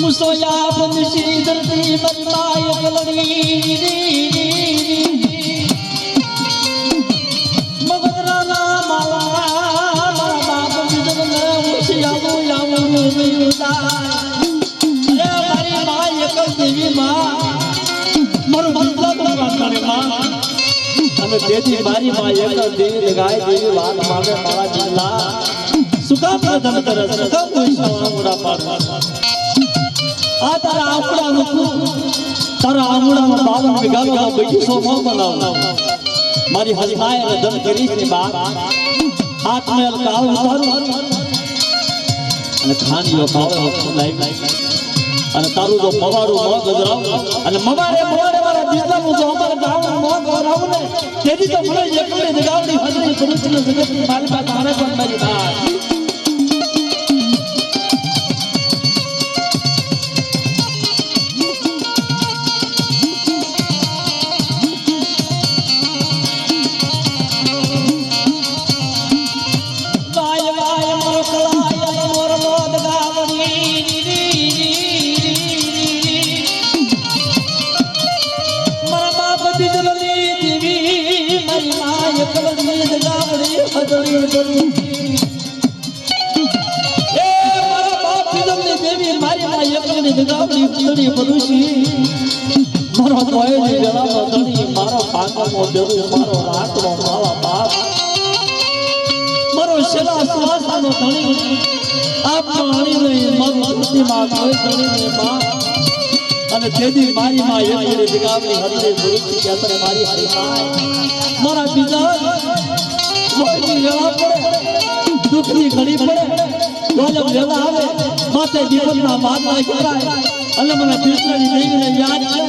मुसोया बंदशी धरती बरमाय कलड़ी मगदरा ना माला मारा बाप बिजल ने उसिया याऊ रुदा अरे मारी मां एकल देवी मां मर बंदा तो करे मां અને તેથી મારી માં એક દેવી લગાય દેવી વાત માગે મારા જિલ્લા સુકા પ્રથમ તરસ સુકા કોઈ સાવડા પાડવા આ તારા આંગળામાં 52 વીઘાનો બગીચો ન બનાવ મારી હસમાય અને ધન કરીશ ની બાપ હાથ મે કાળ ઉતારું અને ખાનીઓ કાળો લાઈ અને તારું જો મવાડું ન ગજરાવ અને મવાડે મારા બિસ્લાનું જો અમાર ગામનું ન ગજરાવ ને તેની તો મને એકલી જગાવડી હજરી પુરુષને જગતની માલિકા તારે પણ મારી બાપ મારો ભોયની વેળાનો ધણી મારો ભાગનો દેવ મારો રાતનો મારા બાપ મારો શેલા શ્વાસનો ધણી આપ પાણી નહીં મારું ધરતીમાં કોઈ ધણી નહીં બાપ અને તેદી મારી માં એકલી જગાવની હરદે ગુરુજી કેતરે મારી હરી મારા બીજા ભોયની વેળા પડે દુખની ઘડી પડે ગોલમ વેળા આવે માથે દીપકના માથા કરાય અને મને કૃષ્ણની દેવીને યાદ કરે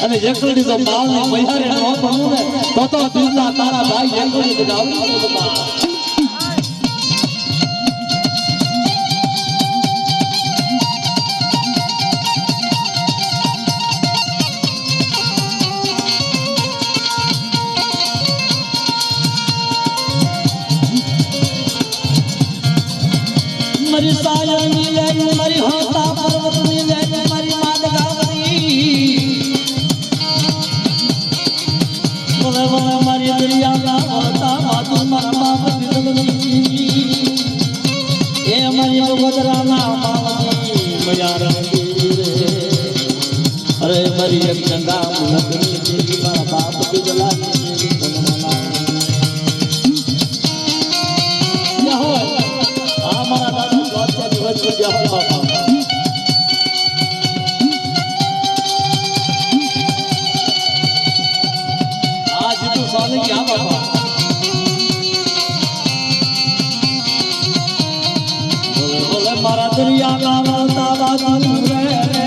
અને એકડી તો બાવને મૈહારે ન બનું ને તો દિલના તારા ભાઈ એકડી જગાવડી તો બા मरी साया मिले मरी होता पर्वत मिले मरी माद गावरी बोले बोले मरी दरिया का होता मातु मरा बाप दिलनी ए मरी बदरा ना मावनी मया रंगी रे अरे मरी एक गंगा मुलकनी देवी मारा बाप दिलला देवी तनमना या हो आ मारा आज तो साले क्या बाबा बोले बोले मारा दरिया का तारा रे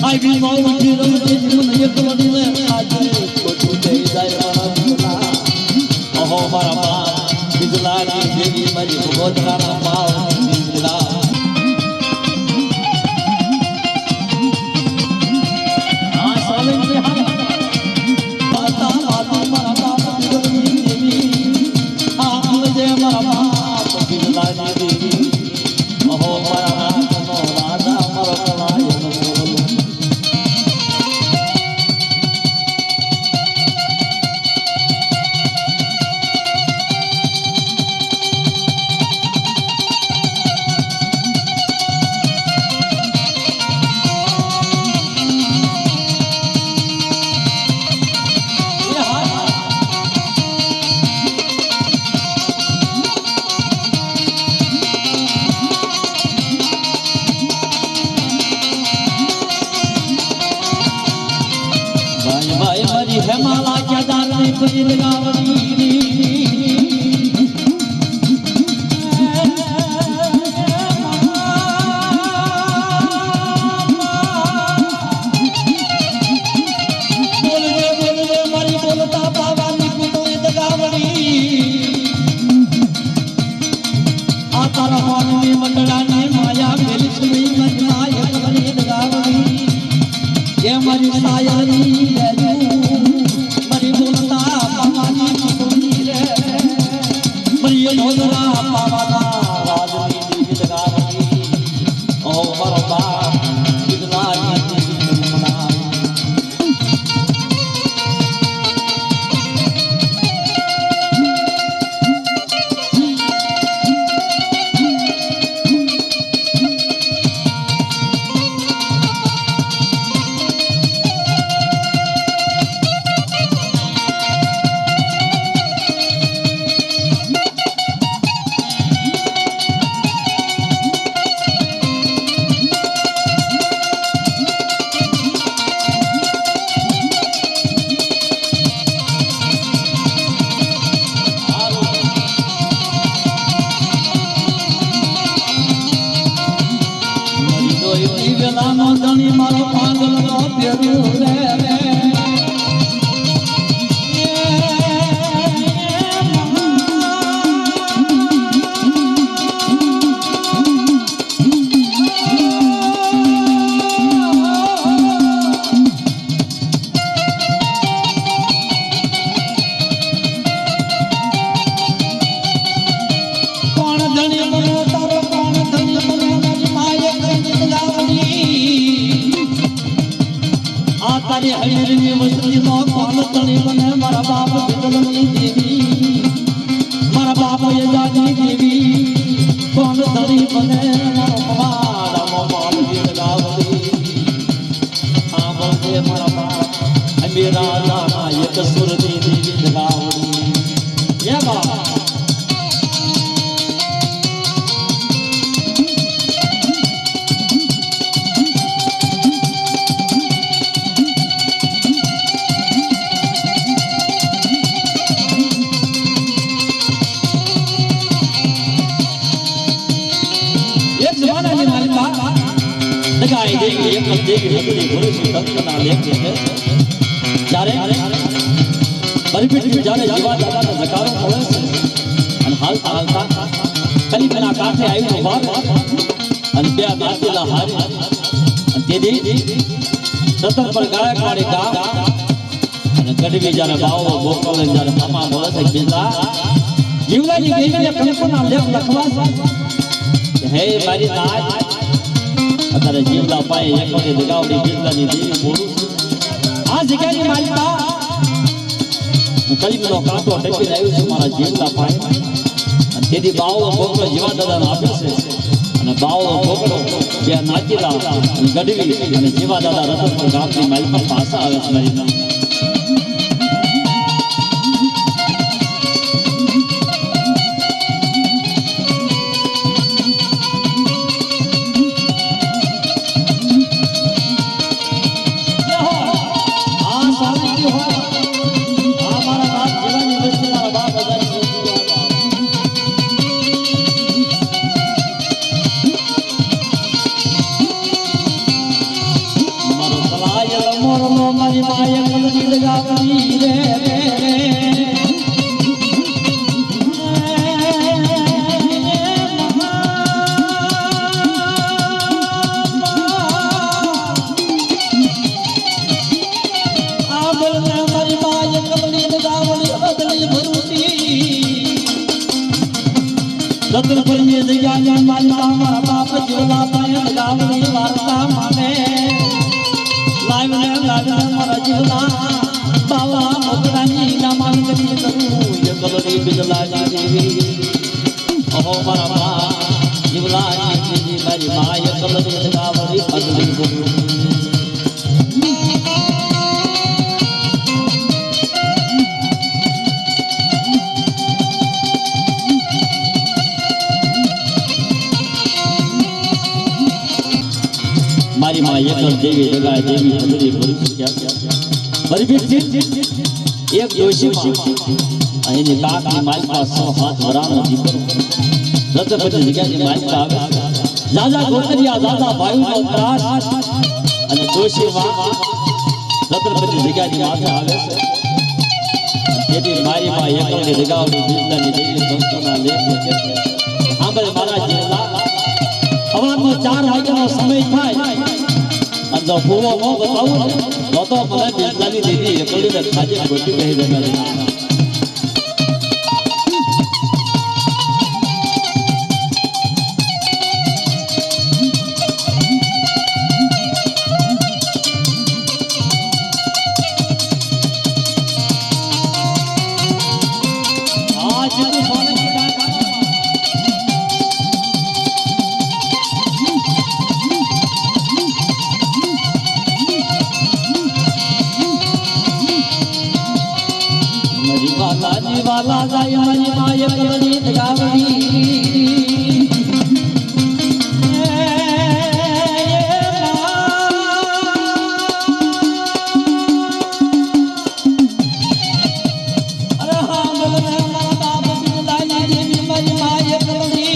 I be more with you than you can do it. I do it for 2 days. I want to know. Oh, Marama, is the lad in Baby Mary, who got Rama, is the lad. I saw it in the house. Pata, Marama, is the baby. I'm the Marama, is the lad in Baby. Oh, Marama, no, Rada, Marama. हेमाला क्या दानी कोई लगावनी માનવી મંડળાની માયા મેલસવી મનમાં એકલી દગાવણી એ મારી સાયરની લેજુ મારી બોલતા પાવાની મતોની રે મારી ઢોલરા પાવાના રાજની દેવી દગાવણી ઓ મારો બાપ વિદલાની દેવી મના વેલાનો ધણી મારો પાંદડનો ફેર્યો રે કોણ ધણી મને તારો કોણ ધણી મને માયે આ તારી હૈરની વસ્તી નો કોણ તણી મને મારા બાપ વિદલની દેવી મારા બાપ યજાની દેવી કોણ તણી મને મારા મોમાલ વિદલાવતી આ બોલે મારા બાપ મેરા નાના એક સુરતી દેવી દગાવતી એ બાપ लगाई देगी एक देगी हदरी गुरु से तत्ना लेके जारे परिपिट जारे जीवा दादा ने जकारो पड़े से अन हालता कली बना काठे आई तो बार अन ब्या दातेला हारी अन तेदी सतन पर गायक वाली का अन गडवी जारे बाव गोपाल जारे मामा बोले से बिंदा जीवला जी देवी ने कल्पना लेख लखवा हे मारी नाच अतारे जीवला पाए एकोने दगावड़ी बिंदानी देवी बोलू आ जगानी मालिका હું કલીમનો કાંટો ટેકીને આવ્યો છું મારા જીવલા પાએ અને તેદી બાવો ભોગલો જીવા દાદાને આપ્યો છે અને બાવો ભોગલો બે નાચીલા અને ગઢવી અને જીવા દાદા રતનપુર ગામની માલિકા પાછા આવે છે મારી મારી માય કલની લગાવણી રે આ બોલના મારી માય કલની લગાવણી બદલી ભરૂતી રતનપુરની જગ્યાએ માનતા મારા બાપ જીવલા પાય લગાવણી વાર્તા માને લાગને મારા જીવલા બાવા મોગરાની નામાન કરી કરું એ કલની બિદલાની દેવી ઓહો મારા બા જીવલાની દેવી મારી માય કલની લગાવણી અગલી બોલું મારી માં એકલ દેવી જગા દેવી હદરી ભરૂચ ક્યાં બરી એક ડોશીમાં એની કાકની માલિકા 100 હાથ વરાનો દીકરો રતનપુર જગ્યાની માલિકા આવે દાદા ગોતરિયા દાદા ભાઈનો ત્રાસ અને ડોશીમાં રતનપુર જગ્યાની માથે આવે છે તેથી મારી માં એકલની જગાવડી બિંદાની દેવી સંતોના લેખ સાંભળે મારા જીવલા નો સમય થાય અને જો ભૂવો ન બતાવું ને તો મને બેસલાની દીદી એકલીને ખાજે ગોટી કહી દેનારી वाला जाय मनी माय कलनी गावड़ी अरे हां बोले माता बिलानी देवी मनी माय कलनी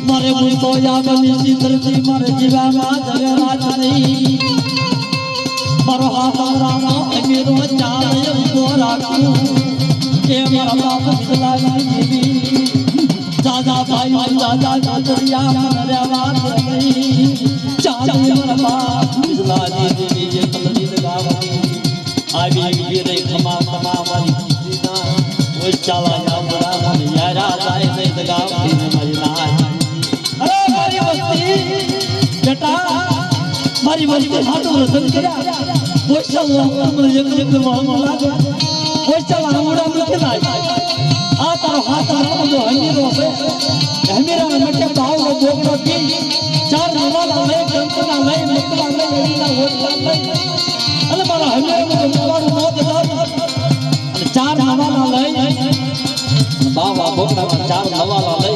मारे मुझ तो या बनी सीतरती मारे जीवा मा जरे रात नहीं मारो हाथ रामा अमीरो चाल को राखू के मारा बाप बिलानी देवी दादा भाई दादा दादरिया मरे बात नहीं चाल मारा बाप बिलानी देवी ये कलनी लगावती आवी वीरे खमा खमा वाली दीना वो चाला या बड़ा मन यारा जाए से लगावती मेरी नाच अरे मारी बस्ती बेटा मारी बस्ती हाथ रसन करा वो चला हम एक मामला वो चला हमरा मुखे ना आ तारो हाथ राम जो हमीरो से हमीरा में के भाव को बोकड़ो की चार नवाला ले कंपना ले मकला ले एडीना होटला ले अरे मारा हमीरा में नवारो नो बता अरे चार नवाला ले बाबा बोकड़ा चार नवाला ले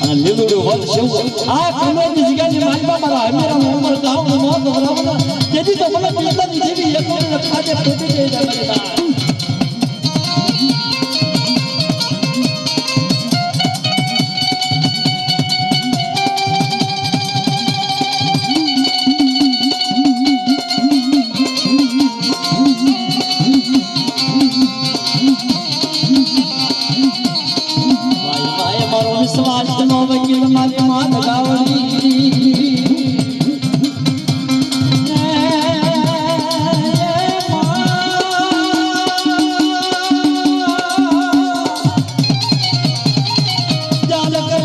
અને લીલુડું વલ શિવ આ કમરની જગ્યાની માલમાં મારા હમીરા ઉમર ગામ નો બરાબર તેથી તો મને પિતાની જેવી એક ખાજે ખોટી દે જમતા विश्वास नो वकील मारी मां लगावड़ी जान कर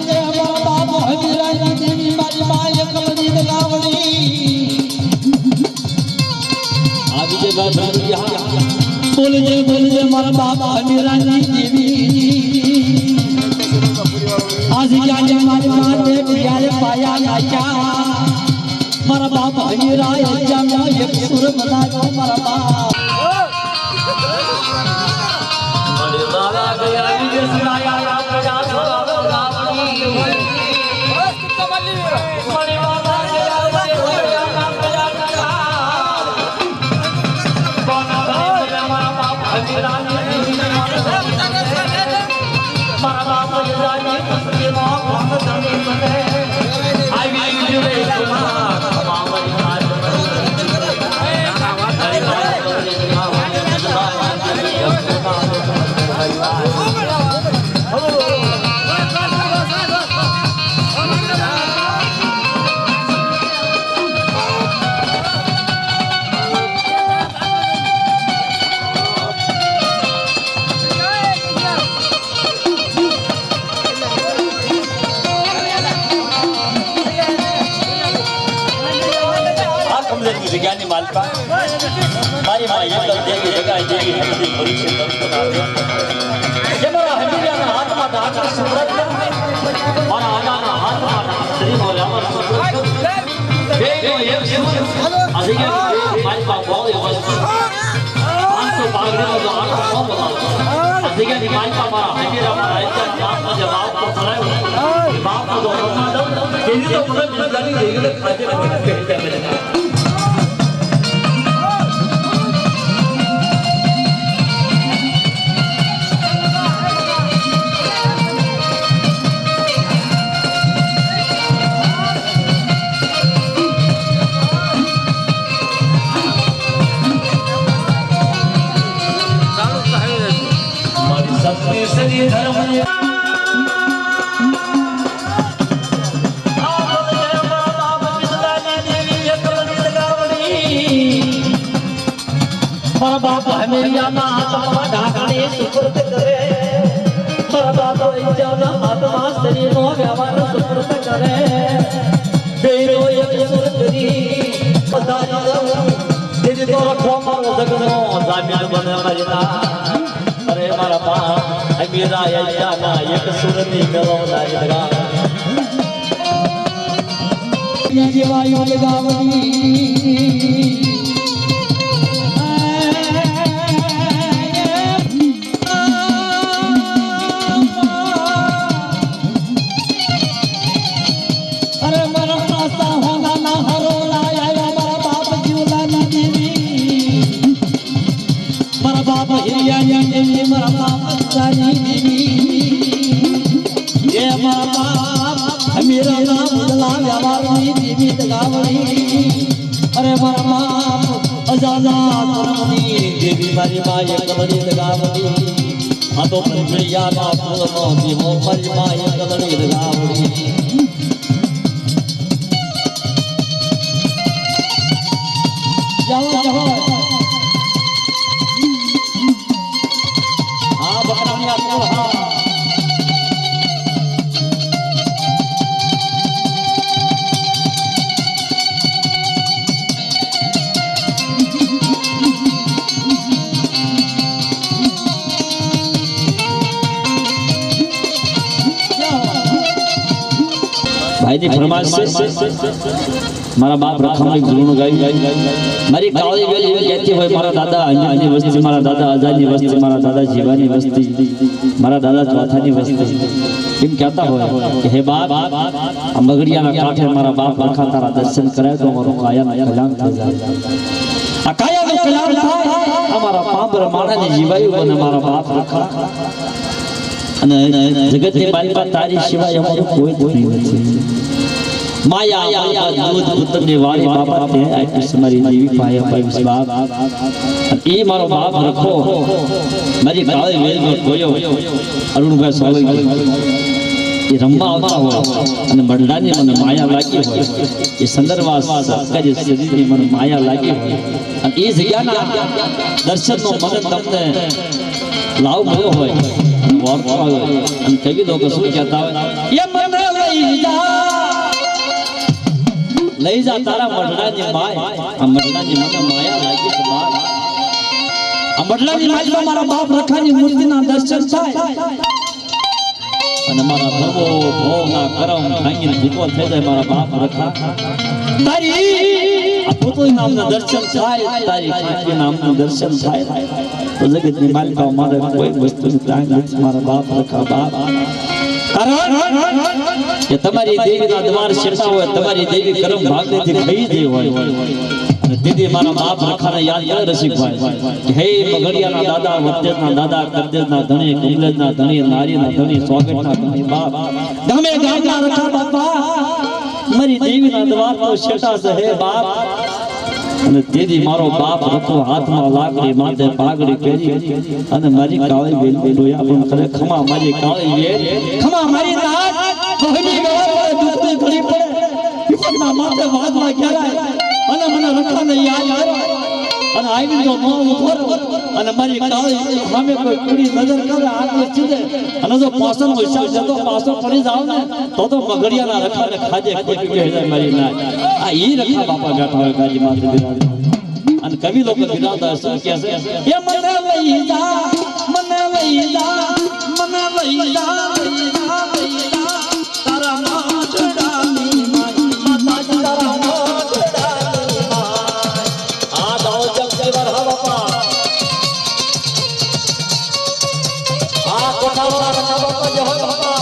जे बाप हमीरा देवी मारी मां एकलनी लगावड़ी आज जे बात बोल जे मारा बाप हमीरा देवी आज जाने मारी मां ने प्यार पाया नाचा मारा बाप हमीरा जमा एक सुर बना दो मारा बाप बड़े बाबा गया विदेश लाया प्रजा छोड़ो गावड़ी मस्त कमली बड़े बाबा गया विदेश प्रजा छोड़ो बाबा गया मारा बाप हमीरा मारा बाप हमीरा के मां बहुत धनी बने आई विल यू रे मां जगह ने मालपा मारी मां ये कर देगी जगह देगी हल्दी थोड़ी से दर्द बना दे ये मेरा हमीरा ना हाथ में डाल सूरत मारा आना ना हाथ में श्री मोला मर देखो ये अधिक मालपा बहुत है बस 500 बागरे में आना सब बता अधिक मालपा मारा हमीरा मारा इतना जान में जवाब को चलाए बाप को दो ये तो पूरा बिजली देगी खाते कहते हैं બાપ હમેરિયાના હાથમાં ઢાંકણી સુપુર્દ કરે મારા બાપ ઈજાના હાથમાં શરીરનો વ્યવહાર સુપુર્દ કરે બેરો એક સુર કરી દીદી તો રખો મારો જગનો જામીન બને મારીના અરે મારા બાપ હમેરા ઈજાના એક સુરની મેળો લાગી જેવા યોગ ગાવની मेरा नाम उदला व्यावारनी देवी दगावणी अरे मारा बाप अजाना तरमनी देवी मारी माय कलड़ी दगावणी आ तो प्रिया ना फूलनो देवो मारी माय कलड़ी दगावणी जाओ जाओ हां बकरानिया को हां भाई जी फरमाइश से मारा बाप रखमणी जुलून गाई मारी कावली वेल ये कहती હોય મારા દાદા અંજની વસ્તી મારા દાદા આઝાદની વસ્તી મારા દાદા જીવાની વસ્તી મારા દાદા ચોથાની વસ્તી એમ કહેતા હોય કે હે બાપ આ મગડિયાના કાંઠે મારા બાપ રખા તારા દર્શન કરે તો મારો કાયાનો કલ્યાણ થઈ જાય આ કાયાનો કલ્યાણ થાય અમારા પાંબર માણાની જીવાયું બને મારા બાપ રખા અને જગતની માલિકા તારી સિવાય અમારું કોઈ જ નથી माया माया दूध पुत्र ने वाली बाबा ते आई तुम्हारी देवी पाया पाई बाप ए मारो बाप रखो मारी काळे वेल में कोयो अरुणभाई सोलंकी ये रम्मा आवता हो અને મંડાની મને માયા લાગી હોય એ સંદર્ભા સકજે શરીરની મને માયા લાગી હોય અને એ જગ્યાના દર્શનનો મને તમને લાવ મળ્યો હોય વાર્તા હોય અને કવિ લોકો શું કહેતા હોય એ મને લઈ જા તારા મઢડાની માય આ મઢડાની મને માયા લાગી છે બાપ આ મઢડાની માય મારા બાપ રખાની મૂર્તિના દર્શન થાય અને મારા ધર્મો ભોગના કરમ ભાંગીને ભૂકો થઈ જાય મારા બાપ રખા તારી આ પોતોય નામના દર્શન થાય તારી કૃતિ નામનું દર્શન થાય તો જગતની માલિકા મારે કોઈ વસ્તુની ત્રાણ નથી મારા બાપ રખા બાપ કે તમારી દેવીના દ્વાર શેટા હોય તમારી દેવી કરમ ભાગથી ખાઈ દે હોય અને દીદી મારા બાપ રખાને યાદ કરે રસિકભાઈ કે હે મગડિયાના દાદા વચ્ચેના દાદા કરદેજના ધણી કમલેજના ધણી નારીના ધણી સ્વાગતના ધણી બાપ ગમે ગામના રખા બાપા મારી દેવીના દ્વાર તો શેટા છે હે બાપ અને દીદી મારો બાપ રખો હાથમાં લાકડી માથે પાઘડી પહેરી અને મારી કાળી વેલ લોયા પણ કરે ખમા મારી કાળી વેલ ખમા મારી નાક મોહની ગળા દુખતી ઘડી પડે વિપતના માથે વાદમાં ઘેરાય અને મને રખાને યાદ કરે અને આવી જો નો ઉભો અને મારી કાળી સામે કોઈ કુડી નજર કરે આંખે ચીધે અને જો પાસનો હિસાબ જતો પાસો પડી જાવ ને તો મગડિયાના રખાને ખાજે કોઈ કહી જાય મારી નાક આ ઈ રખા બાપા ગાઠા હોય ગાજી માથે બિરાજ અને કવિ લોકો બિરાજતા શું કહે છે એ મને લઈ જા મને લઈ જા મને લઈ જા તારા માથડાની માતા તારા માથડાની આ દાવ જગતી વરહા બાપા આ કોઠાવાળા રખા બાપા જે હોય બાપા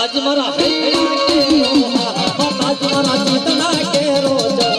તાજ મારા તાજ મારા જીતના કેરો જો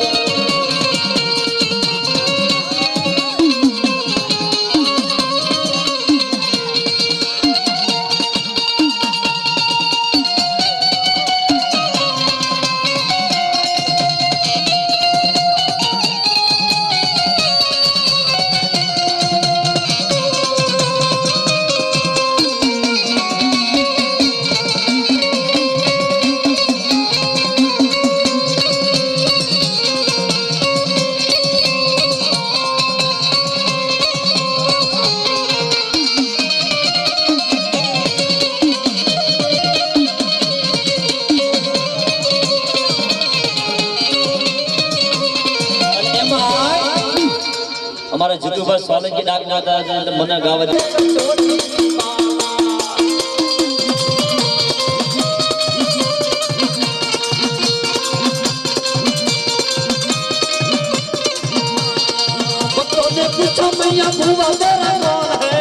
हमारा जितुभाई सोलंकी डाक दादा मना गाव भक्तों ने पूछा मैया भुआ तेरा कौन है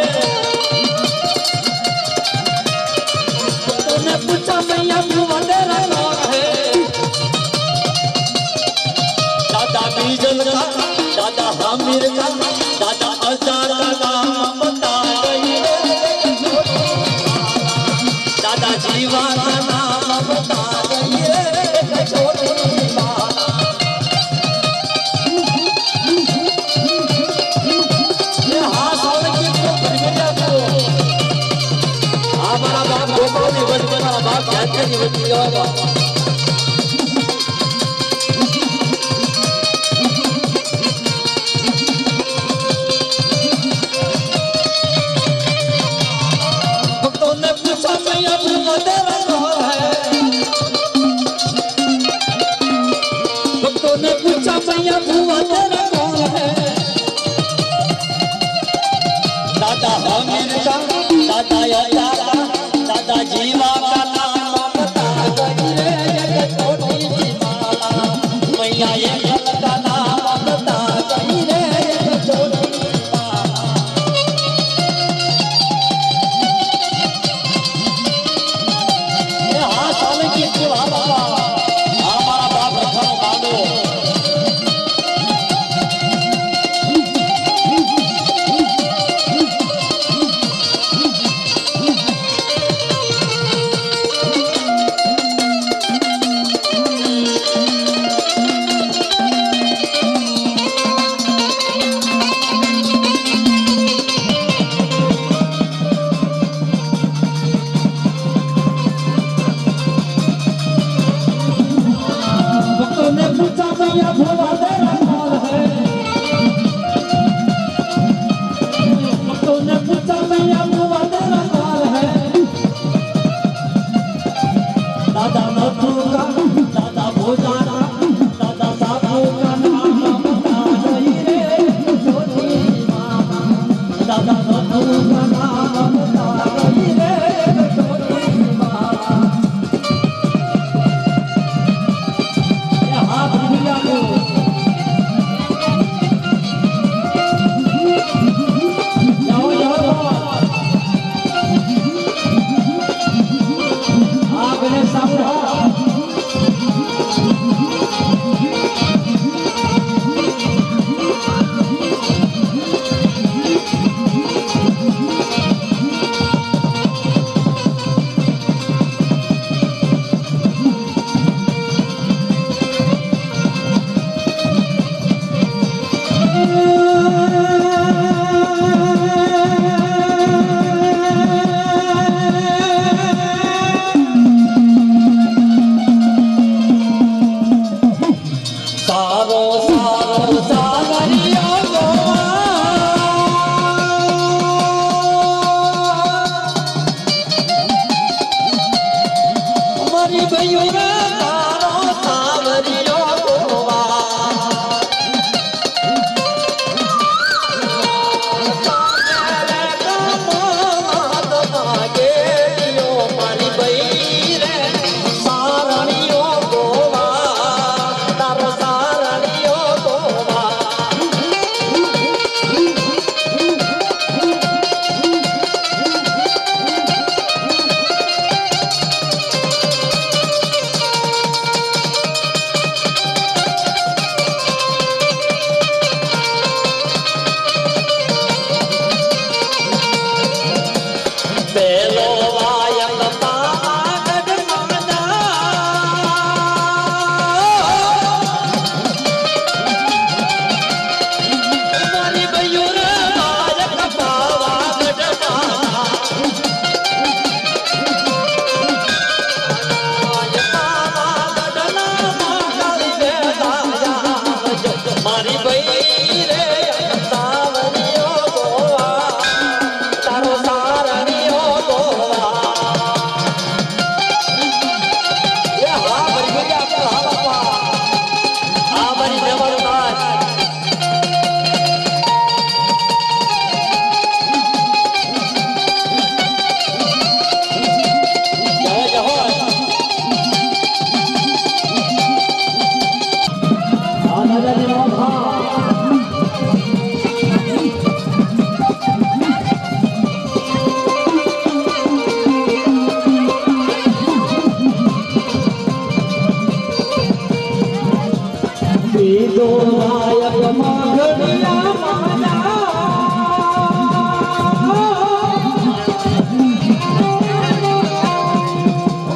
भक्तों ने पूछा मैया भुआ तेरा कौन है दादा बीजल का दादा हामिर का दादा अजार का नाम बता गई दादा जीवा का नाम बता गई छोटी बाला ये हाथ और की को परिमिता को हमारा बाप गोपाल निवज हमारा बाप जाते निवज होगा भक्तों ने पूछा मैया भुआ तेरा कौन है दादा हामिर का दादा यारा दादा जीवा का नाम बता गई કીધો નાયક માગણિયા માના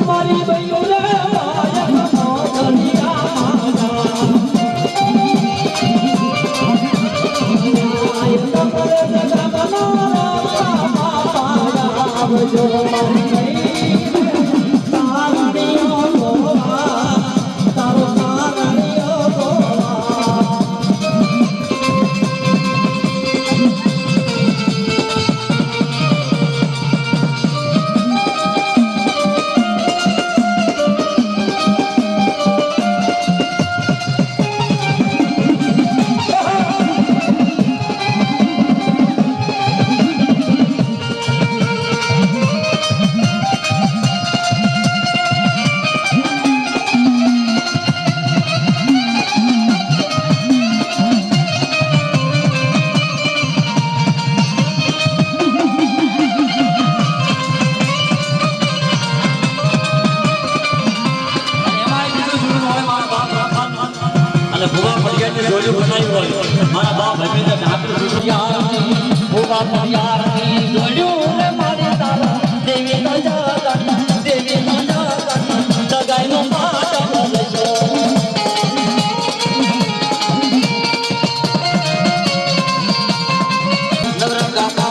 મારી બૈયો રે નાયક માગણિયા માના નાયક કરે જગમના આવજો મારી મારા બાપ હમીર ઠાકર ભોગા ફરિયાદ જોડ્યું રે મારી તારા દેવી નો જગત દેવી નો જગત જગાઈ નો પાટ બલજો નવરંગા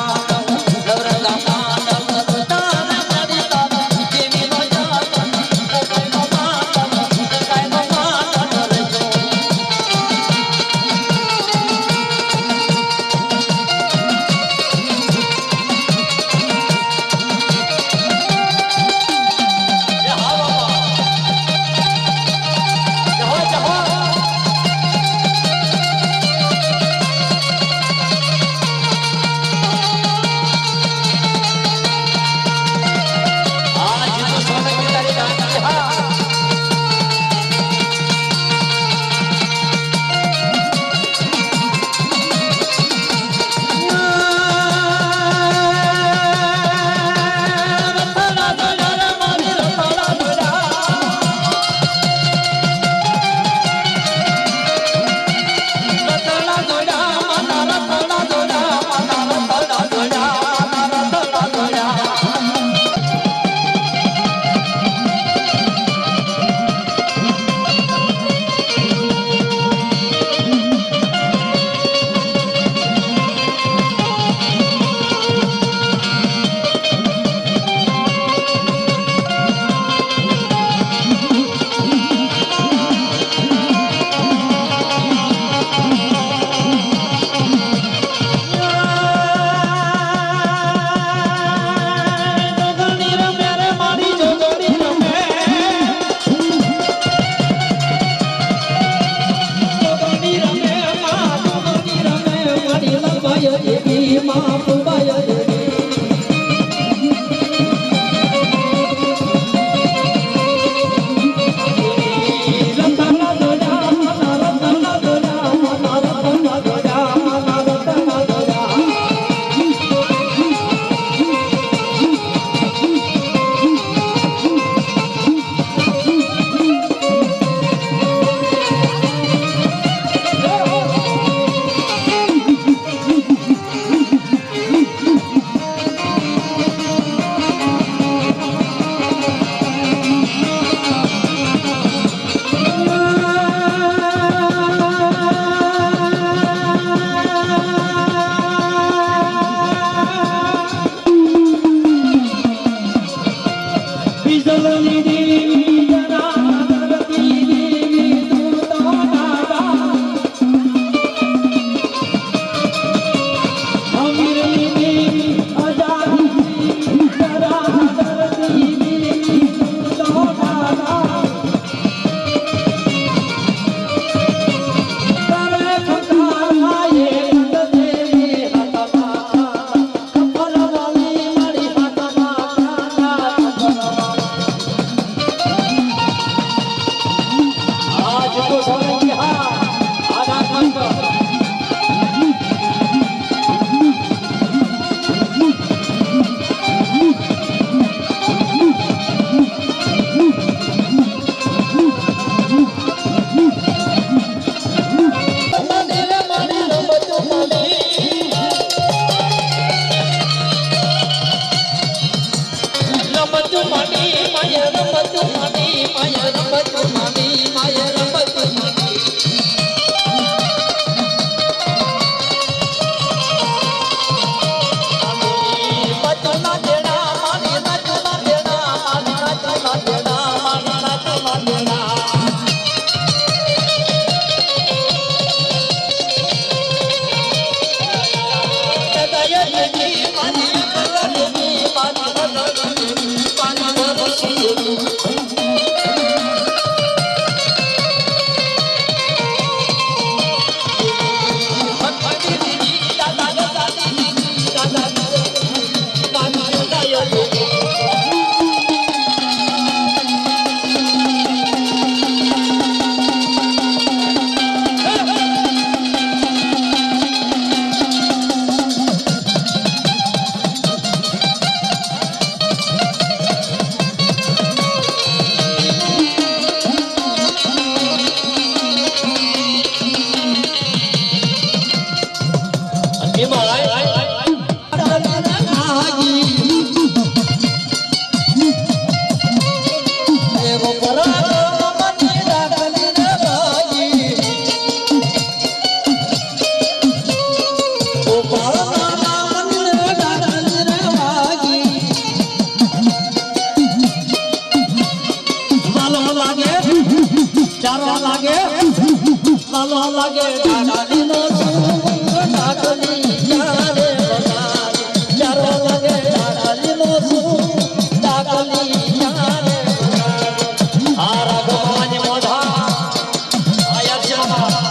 ચારો લાગે માલો લાગે ડાડાની નો ડાકલી ચારે બગાડી ચારો લાગે ડાડાની નો ડાકલી ચારે બગાડી આ રાઘવાની મોઢા આયા છે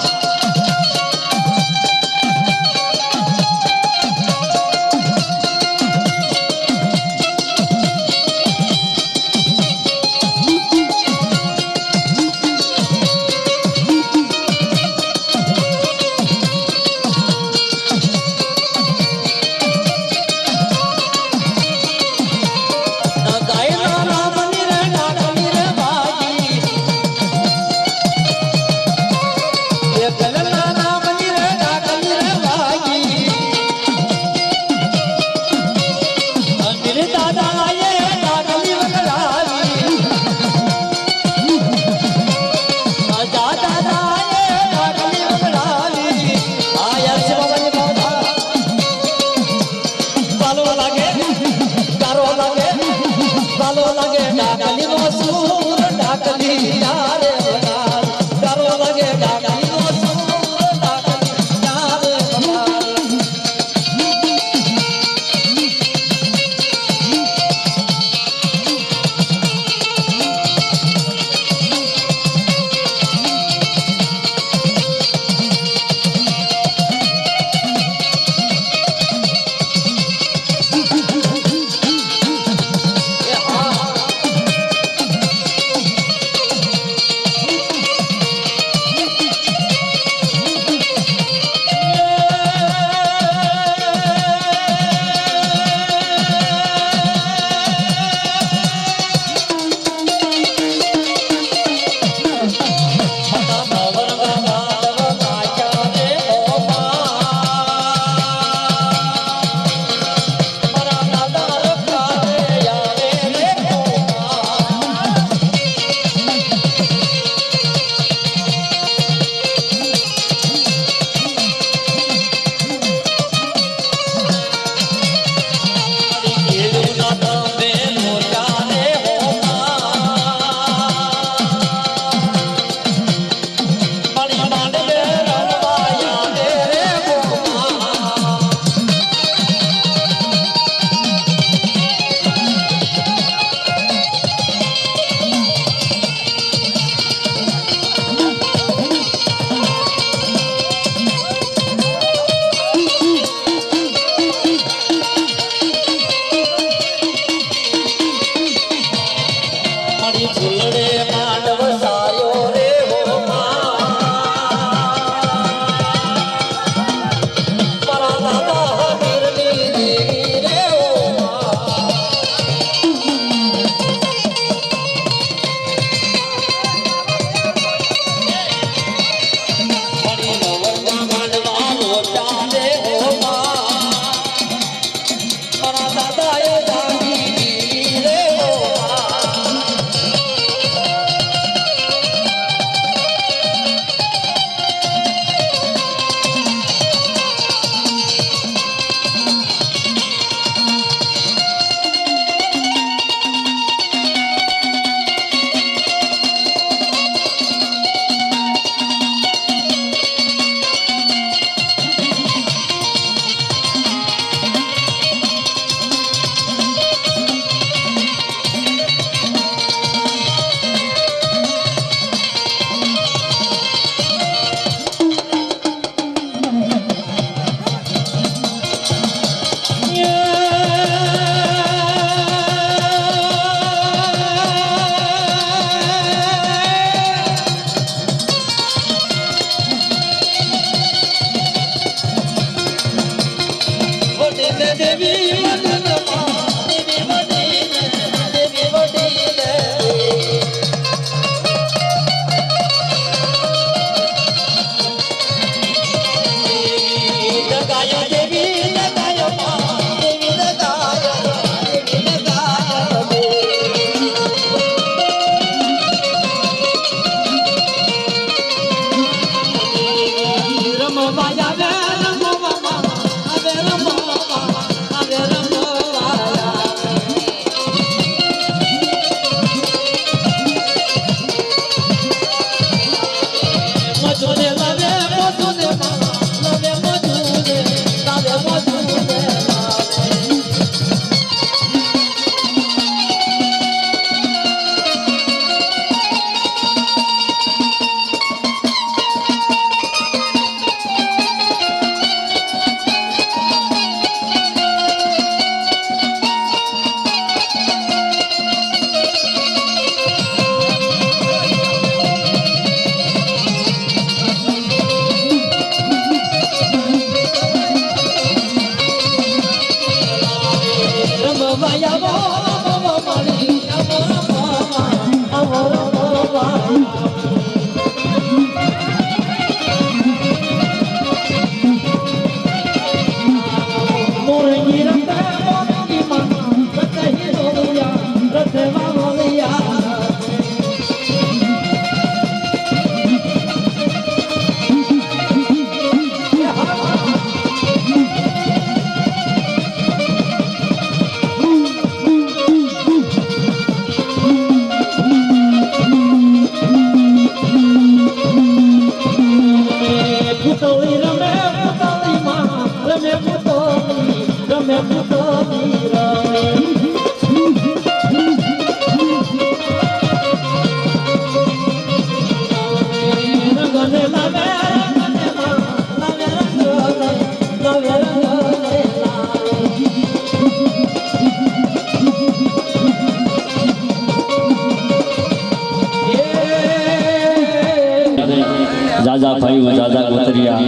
જાજા ભાઈઓ જાજા ગોતરિયા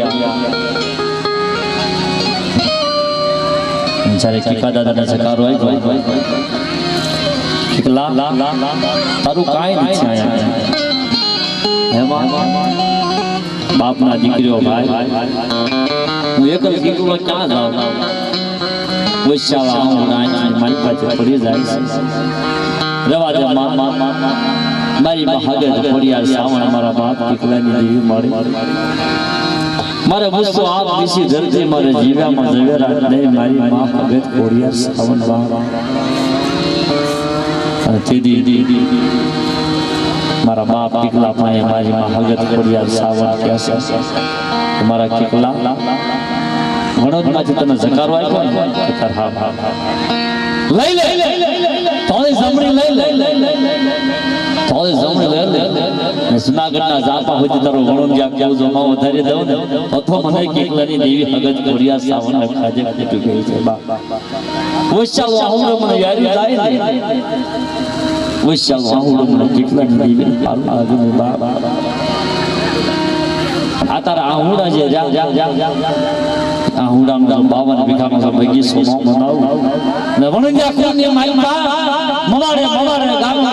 જ્યારે કીકા દાદાના જકારો આવ્યો કીકલા તારું કાંઈ નથી આયા હેમાં બાપના દીકરીઓ ભાઈ હું એક જ કીકલો ક્યાં જાઉં વૈશાળા હું નાચી મારી પાસે પડી જાય રવા દે મારી મહાગર ખોડિયાર શ્રાવણ મારા બાપ કીકલાની દેવી મળી મારે ગુસ્સો આપ વિશે ધરતી મારે જીવ્યામાં ઝવેરા નહીં મારી માં ભગત ખોડિયાર શ્રાવણ બાપ અને તેથી મારા બાપ કીકલા પાસે મારી માં ભગત ખોડિયાર શ્રાવણ કહે છે મારા કીકલા વણોદમાંથી તને જકારો આપ્યો ને હા લઈ લે થોડી જમણી લઈ લે થોડી જમણી લઈ લે ને જુનાગઢના જાપા હોય તારો વણોદિયા કેવું જો માં વધારી દઉં ને તો મને કીકલાની દેવી ભગત ખોડિયાર શ્રાવણ ને ખાજે ફૂટી ગઈ છે બા વૈશાલો આહુડો મને યારી જાય ને વૈશાલો આહુડો મને કીકલાની દેવી પાલના આજુ બા આ તારા આહુડા જે આહુડા 52 વીઘાનો બગીચો બનાવું ને વણિયા કુળની માલપા મવાડે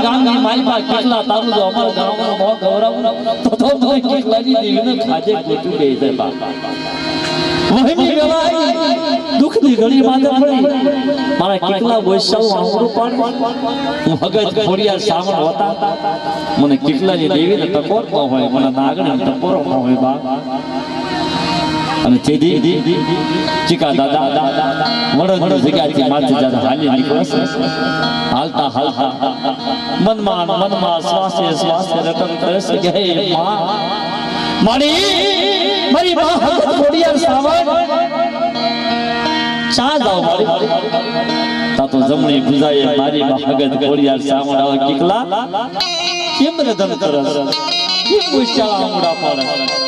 ગામની માલપા કેટલા તારું જો અમાર ગામનો બહુ ગૌરવ તો મને કેટલાની દેવીને ખાજે ગોતું ગઈ છે બા વહમી ગવાઈ દુખની ઘડી માથે પડી મારા કેટલા વૈશાવ આંગળું પાડ હું ભગત ખોડિયાર શ્રાવણ હોતા મને કેટલાની દેવીને ટકોર ન હોય મને નાગણે ટકોર ન હોય બા અને તેથી ચીકા દાદા વડોદરા જગ્યાથી માથે જતા હાલી નીકળે હાલતા મનમાં શ્વાસે રટન કરે છે કે હે માં મારી માં ખોડિયાર શ્રાવણ ચા જાવ મારી તા તો જમણી ગુજાએ મારી માં ભગત ખોડિયાર શ્રાવણ આવે કીકલા કેમ રદન કરસ કેમ પૂછ્યા આંગળા પાડે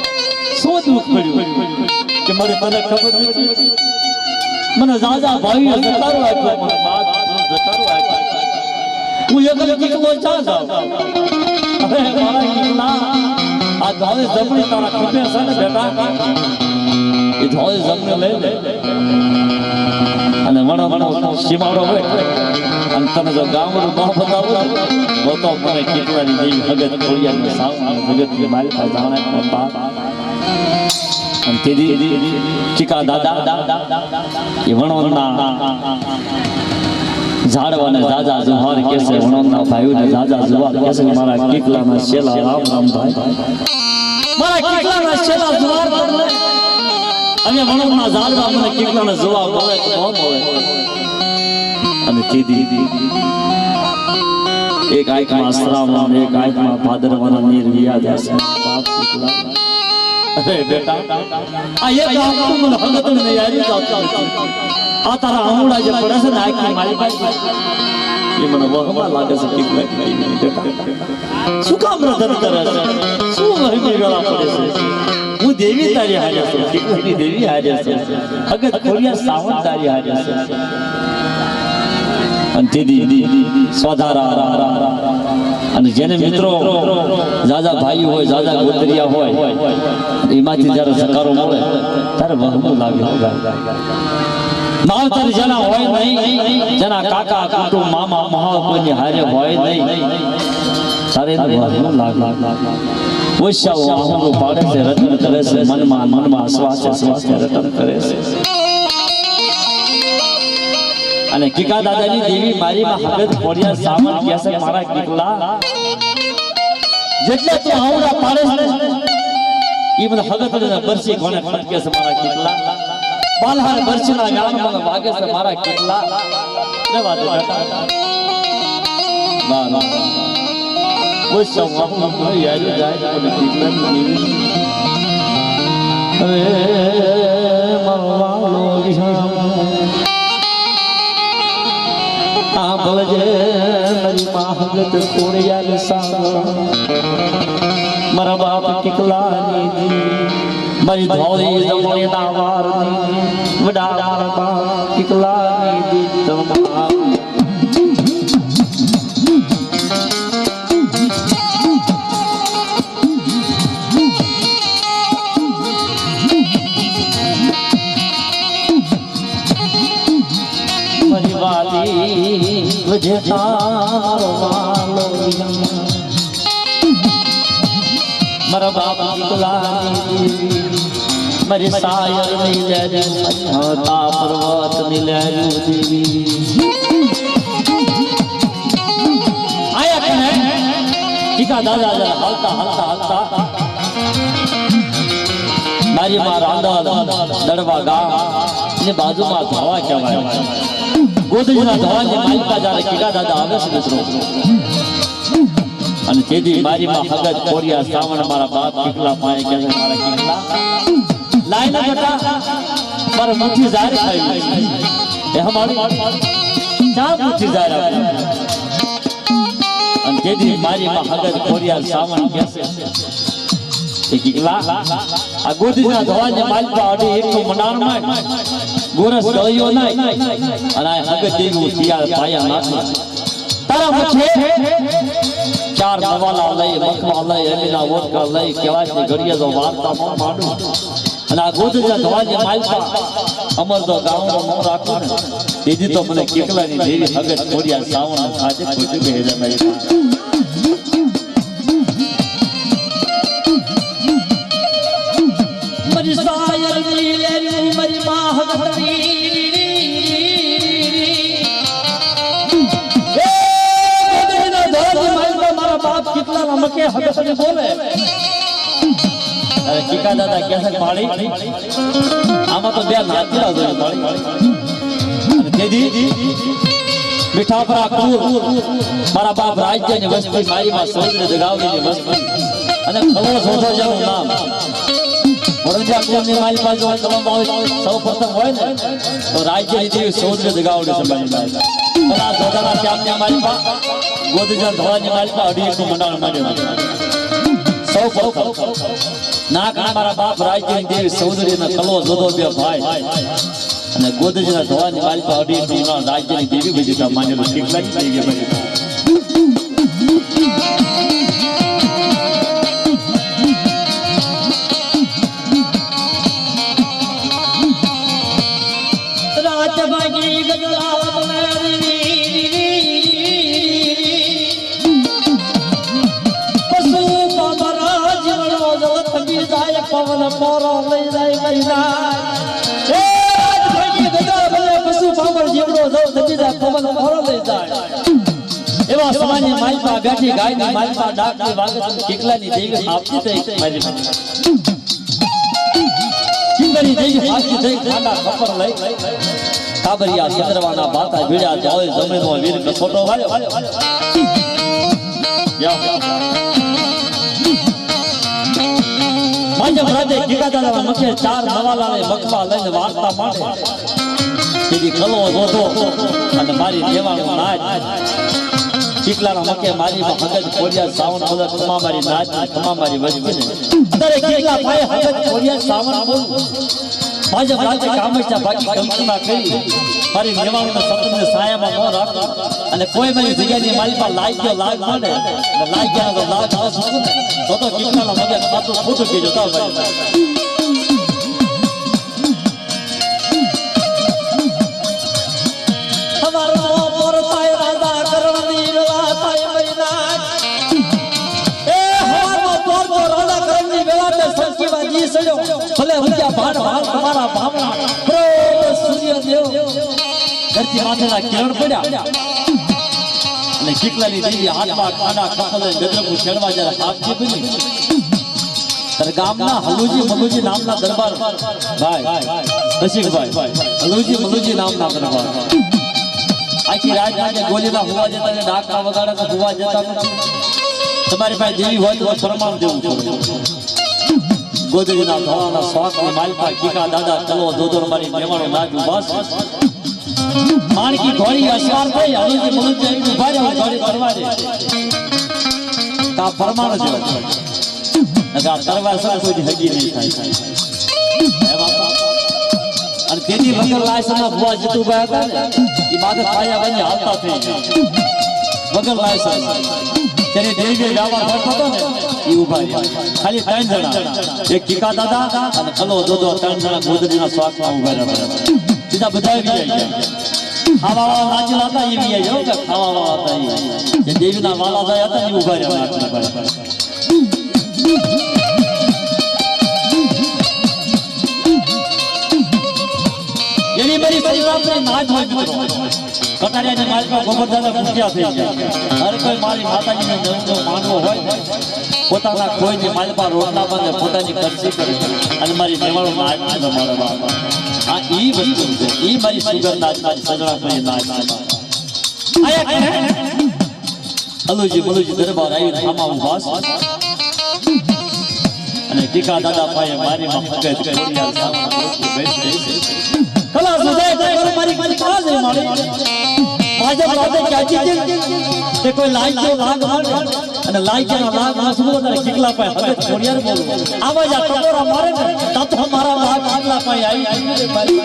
શું દુઃખ પડ્યું કે મારી મને ખબર નથી મને જાજા ભાઈઓ જતારો આપ્યો મને બાદ જતારો આપ્યો હું એકલ કીકલો ચા જાવ અરે મારા કીકલા આ ધોળે જમણી તારા ખભે છે ને બેટા એ ધોળે જમણી લઈ લે અને વણો સીમાડો હોય અને તને જો ગામડું ન બતાવું તો મને કીકલાની દેવી ભગત ખોડિયારની શ્રાવણ ભગતની માલિકા જાણે બાપ અને તેથી ચીકા દાદા એ વણોના ઝાડવાને જાજા જુહાર કેસે વણોના ભાઈઓને જાજા જુહાર કેસે મારા કીકલાના શેલા રામ ભાઈ મારા કીકલાના શેલા જુહાર કરને અને વણોના ઝાડવા મને કીકલાના જવાબ મળે તો ન મળે અને તેથી એક આંખમાં શ્રાવણ એક આંખમાં ભાદરવાના નીર વિયા જશે બાપ કીકલા અરે બેટા આ એક આંખું મને ભગતને યારી જાવતા આ તારા આંગળા જે પડે છે ને આખી મારી પાસે એ મને વહમાં લાગે છે કીકલા નહીં બેટા શું કામ રદન કરે છે શું વહમી વેળા પડે છે હું દેવી તારી હાજર છું કીકલાની દેવી હાજર છે ભગત ખોડિયાર શ્રાવણ તારી હાજર છે અને તેથી સ્વધારા અને જેને મિત્રો જાજા ભાઈ હોય જાજા ગોતરિયા હોય એમાંથી જ્યારે સકારો મળે ત્યારે વહમું લાગે માવતર જેના હોય નહીં જેના કાકા કુટુંબ મામા મહા કોઈની હારે હોય નહીં તારે વહમું લાગે વૈશાઓ આહુડું પાડે છે રટન કરે છે મનમાં શ્વાસે રટન કરે છે અને કીકા દાદાની દેવી મારી માં ભગત ખોડિયાર શ્રાવણ કહે છે મારા કીકલા જેટલે તું આંગળા પાડે છે ઈ મને ભગતને બરસી કોને ફટકે છે મારા કીકલા બાલહાર બરસીના ગાન મને વાગે છે મારા કીકલા રેવા દે બેટા વાહ વાહ કોઈ સવાહુ કોઈ યારી જાય મને કીકલા ની અરે મારો આ ભલજે મારી મહાગત ખોડિયાર શ્રાવણ મારા બાપ કીકલાની મારી ધોળી જમણી ના વારની વડા મારા બાપ કીકલાની દીકરા જેઠારો વાલો મારા બાપ દીકલાની મારી સાયર ની લેરી હતા પર્વત ની લેરી દેવી આયા કે ટીકા દાદા હાલતા હાલતા હાલતા મારી માં રાંદા દડવા ગામ ની બાજુમાં ધવા કહેવાય ગોદડીના ધવાની માલિકા જ્યારે ટીકા દાદા આવે છે મિત્રો અને તેથી મારી માં હગત કોરિયા શ્રાવણ મારા બાપ કેટલા પાએ કે મારા કેટલા લાઈન બેટા પર મુઠી જારી થઈ એ હમારી ચાર મુઠી જારી અને તેથી મારી માં હગત કોરિયા શ્રાવણ કે છે કેટલા આ ગોદડીના ધવાની માલિકા અડી એક મંડાણમાં ગોરસ ગળ્યો નહીં અને આ હગત દેવું શિયાળ પાયા નાખી તારા મુઠે ચાર નવાલા લઈ મખવા લઈ એમીના વોટકા લઈ કેવાય છે ઘડીએ તો વાર્તા માં માંડું અને આ ગોદડીના ધવાની માલિકા અમર તો ગામનો મોં રાખો ને દીદી તો મને કેટલાની દેવી હગત કોરિયા શ્રાવણ ખાજે ખોટી કહે છે મારી સાયર ની લેરી મારી માં હગતની કેટલા મકે હગતની બોલે અરે ટીકા દાદા કેસે પાડી આમાં તો બે નાચલા જોઈ પાડી અને તેદી મીઠાપરા કુર મારા બાપ રાજ્યની વસ્તી મારી માં સોદરે જગાવની વસ્તી અને ખબર સોધો જેનું નામ વડોદરા કોમની મારી પાસે કલમ હોય સૌપ્રથમ હોય ને તો રાજ્યની દેવી સોદરે જગાવડી સંભાળી મારી આ સોદાના શ્યામની મારી પા ગોદડીના ધવાની માલિકા અડી એક મંડાણ માંડ્યો સૌ પ્રથમ નાક મારા બાપ રાજ્યની દેવી સૌદરીના કલો જોધો બે ભાઈ અને ગોદડીના ધવાની માલિકા અડી એક મંડાણ રાજ્યની દેવી બજીતા માંડેલું કેટલાક દેવી બજીતા રાત ભાગી ગગલાવત પવન પોરો લઈ જાય મહિના એ ભાગી ગગા ભલે પશુ પાવર જીવડો જો દબી જાય પવન પોરો લઈ જાય એવા સમાજની માલપા બેઠી ગાયની માલપા ડાકની વાગત કેટલાની દેવી આપતી થઈ મારી કિંગરી દેવી આપતી થઈ ખાડા ખપર લઈ કાબરિયા ચંદ્રવાના બાતા ભીડ્યા જાય જમીનનો વીર કસોટો વાળ્યો માજમ રાતે ટીકા દાદા મખે ચાર નવાલા લઈ મખવા લઈને વાર્તા માંડે તેથી કલો જોતો અને મારી દેવાનું નાચ ચીકલાના મખે મારી હગત કોરિયા શ્રાવણ બોલે ખમા મારી નાચ ખમા મારી વજને અત્યારે કેટલા ભાઈ હગત કોરિયા શ્રાવણ બોલ માજમ રાતે કામચા બાકી કંકુના કરી મારી દેવાનું સપને સાયામાં ન રાખો અને કોઈ મારી જગ્યાની મારી પર લાગ્યો લાગ માંડે અને લાગ્યા તો લાગ ન સુકું તો કેટલાના મગે ખાતું ખોટું કે જોતા ભાઈ હમારો પર તાય રાજા કરવાની વેલા તાય મહિના એ હમારો પર તો રાજા કરવાની વેલા તે સંકીવા જી સડ્યો ભલે હુંયા ભાડ ભાડ તમારા ભાવના પ્રોત સૂર્ય દેવ ધરતી માથેના કિરણ પડ્યા અને કેટલાની દેવી હાથમાં ખાડા ખખલે ગજરકુ છેડવા જ્યારે આપજી બની તર ગામના હલુજી મલુજી નામના દરબાર ભાઈ રસિકભાઈ હલુજી મલુજી નામના દરબાર આખી રાત જાગે ગોલીના હુવા જતા ને ડાકના વગાડતા હુવા જતા તમારી પાસે દેવી હોય તો પ્રમાણ દેવું પડે ગોદડીના ધોળાના સ્વાગની માલપા ટીકા દાદા ચલો દોદોર મારી મેવાણો નાજુ બસ માણકી ઘોડી અસવાર થઈ હલુજી મલુજી આવી ઉભા રહે ઘોડી કરવા દે કા પ્રમાણ છે નકા તરવાર સર કોઈ હગી નહીં થાય હે બાપા અને તેની વગર લાયસના ભુવા જીતુભાઈ હતા ને ઈ માથે પાયા બની હાલતા થઈ વગર લાયસન તેની દેવી વ્યવહાર કરતો હતો ને ઈ ઉભા રહ્યા ખાલી ત્રણ જણા એક ટીકા દાદા અને કલો દોદો ત્રણ જણા ગોદડીના સ્વાગમાં ઉભા રહ્યા બીજા બધા આવી ગયા ખાવા વાળા નાચેલા હતા એવી આવ્યો કે ખાવા વાળા હતા જે દેવીના વાલા થયા હતા એ ઉભા રહ્યા એની બધી પરિવારને નાચ હોય મિત્રો કટારિયાની માલિકા ગોબરદાદા ભૂખ્યા થઈ ગયા હર કોઈ મારી માતાજીને નવનો માનવો હોય પોતાના કોઈની માલપા રોટલા બંને પોતાની ખર્ચી કરે અને મારી મેવાળો નાચ છે મારા બાપ આ ઈ વસ્તુ છે ઈ મારી સુગર નાચ મારી સજણા કોઈ નાચ આયા કે અલુજી બલુજી દરબાર આવી થામા ઉભાસ અને ટીકા દાદા ભાઈ મારી માં મગજ કોરિયા સામા દોસ્તી બેઠે કલા સુજાય તો મારી મારી કલા છે મારી ભાજપ રાતે ક્યાચી છે તે કોઈ લાઈક જો લાગ મારે અને લાઈક ના લાગ ના સુનો તારે કિકલા પાય હવે કોરિયાર બોલો આવાજ આ ટકોરા મારે ને તા તો મારા લાગ કિકલા પાય આવી મારી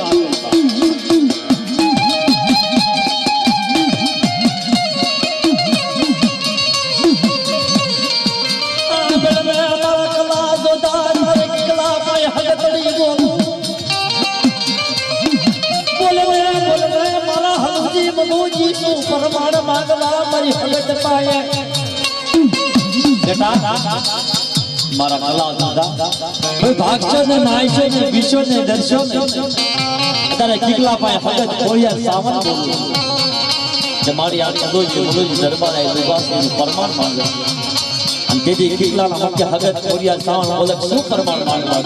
પરમાણ માંગવા મારી હલત પાએ બેટા મારા મલા દાદા કોઈ ભાગશો ને નાઈશો ને વિશો ને દર્શો ને તારે કિકલા પાએ હલત કોરિયા સાવન બોલો કે મારી આ કદોજી બોલોજી દરબાર આઈ દુબાસી પરમાણ માંગે અને તેથી કિકલાના મુખ્ય હલત કોરિયા સાવન બોલે શું પરમાણ માંગવા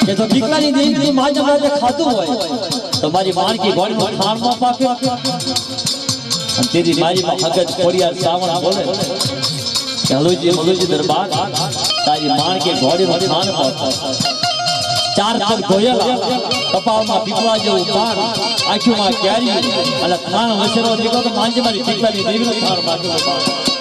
કે જો કિકલાની દેવી માજમાજે ખાતું હોય તો મારી માન કી ગોળમાં ખાણ ન પાકે અને તેરી મારી માં હગત કોરિયા સાવણ બોલે કે હલોજી દરબાર તારી માણ કે ઘોડી માં ખાન પાકે ચાર પગ ધોયેલા કપાળમાં પીપળા જેવું કાન આંખોમાં કેરી અને ખાન વસેરો નીકળો તો માંજી મારી કિકલાની દેવીનો ખાણ પાકે દેવી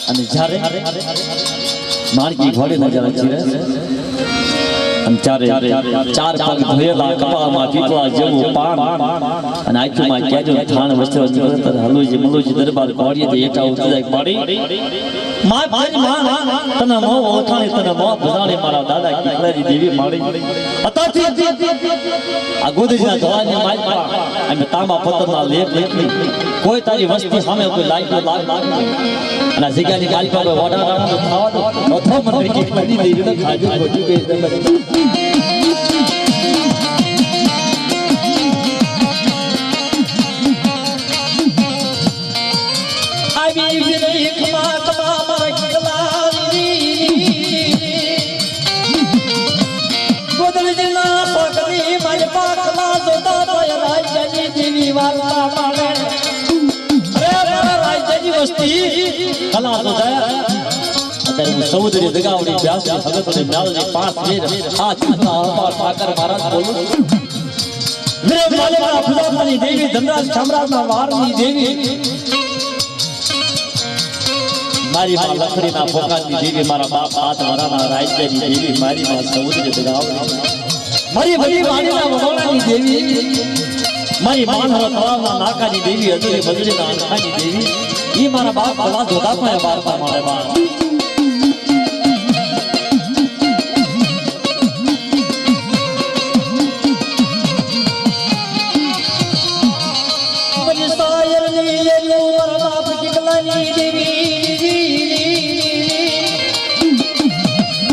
અને જ્યારે માણકી ઘોડે નજર ચીરે અને ચારે ચાર પગ ધોયેલા કપાળમાં પીપળા જેવું પાન અને આંખોમાં કેજો થાણ વસ્ત્ર નીકળે હલુજી મલુજી દરબાર ઘોડીએ તે એટા ઉતરી જાય પાડી માં તને મો ઓળખાણી તને મો ભજાણી મારા દાદા કિકલાજી દેવી માડી અતાથી આ ગોદીના ધોળાની માલપા અને તાંબા પત્તરના લેખ લેખની કોઈ તારી વસ્તી સામે કોઈ લાઈકો લાગ અને જગ્યાની માલપા કોઈ વડા રાણો ખાવા દો ઓથો મંત્રી કિકલાજી દેવીને ખાજો ખોટી કે કલા તો જાય અત્યારે હું સૌદરી દગાવડી વ્યાસની ભગતોની મ્યાલની પાંચ વીર આ ચૂતના અરબાર ઠાકર મહારાજ બોલું વીર માલિકા ફુલાફાની દેવી ધનરાજ સામ્રાજના વારની દેવી મારી માં લખડીના ભોગાની દેવી મારા બાપ હાથ વરાના રાજ્યની દેવી મારી માં સૌદરી દગાવડી મારી બધી વાણીના વડોળાની દેવી મારી માનહર તળાવના નાકાની દેવી અધૂરી બદરીના અંખાની દેવી ઈ મારા બાપ ભલા ધોધા માં બારતા મારે બાર બની સાયર ની યો મારા બાપ કિકલાની દેવી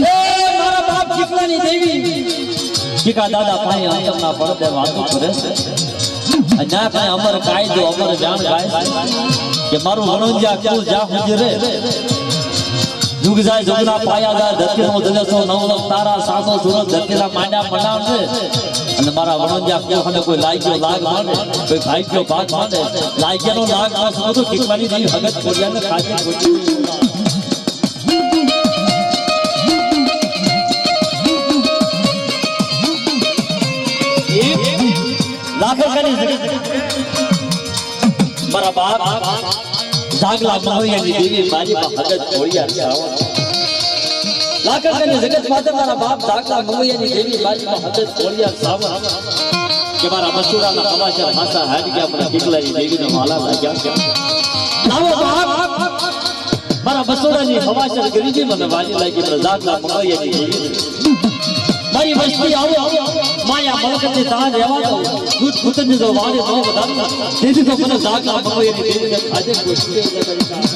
એ મારા બાપ કિકલાની દેવી કિકા દાદા ભાઈ અંતરના પડદે વાતો કરે છે અજા કઈ અમર કાયદો અમર જાણ ગાય કે મારું વણોજિયા કુલ જા હુજરે जुग जाय जुगना पाया जाय धरती नो जलसो नवलो तारा सासो सुरत धरती ना मांडा बनाव छे અને મારા વણોજા કોને કોઈ લાગ્યો લાગ માને કોઈ ભાગ્યો ભાગ માને લાગ્યાનો લાગ માસ બધું ઠીકવાની દેવી ભગત કોડિયાને કાજે કોડી લાખો કરી મારા બાપ જાગલા મહોયાની દેવી મારી ભગત કોડિયા સાવ लाकर के जगत माता मारा बाप दाखला ममैयानी देवी बाजी में हदत कोलिया सावन के मारा मसूरा ना समाचार भाषा हट गया अपना किकलाई देवी ने माला लाग्या लावो बाप मारा मसूरा ની સમાચાર ગરીજી મને વાલી લાગી પર દાખલા મમૈયાની દેવી મારી વસ્તી આવો માયા મલકતે તા રહેવા દો દૂધ પુતને જો વાડે નો બતાવી તેથી તો મને દાખલા મમૈયાની દેવી ને આજે કોશિશ કરી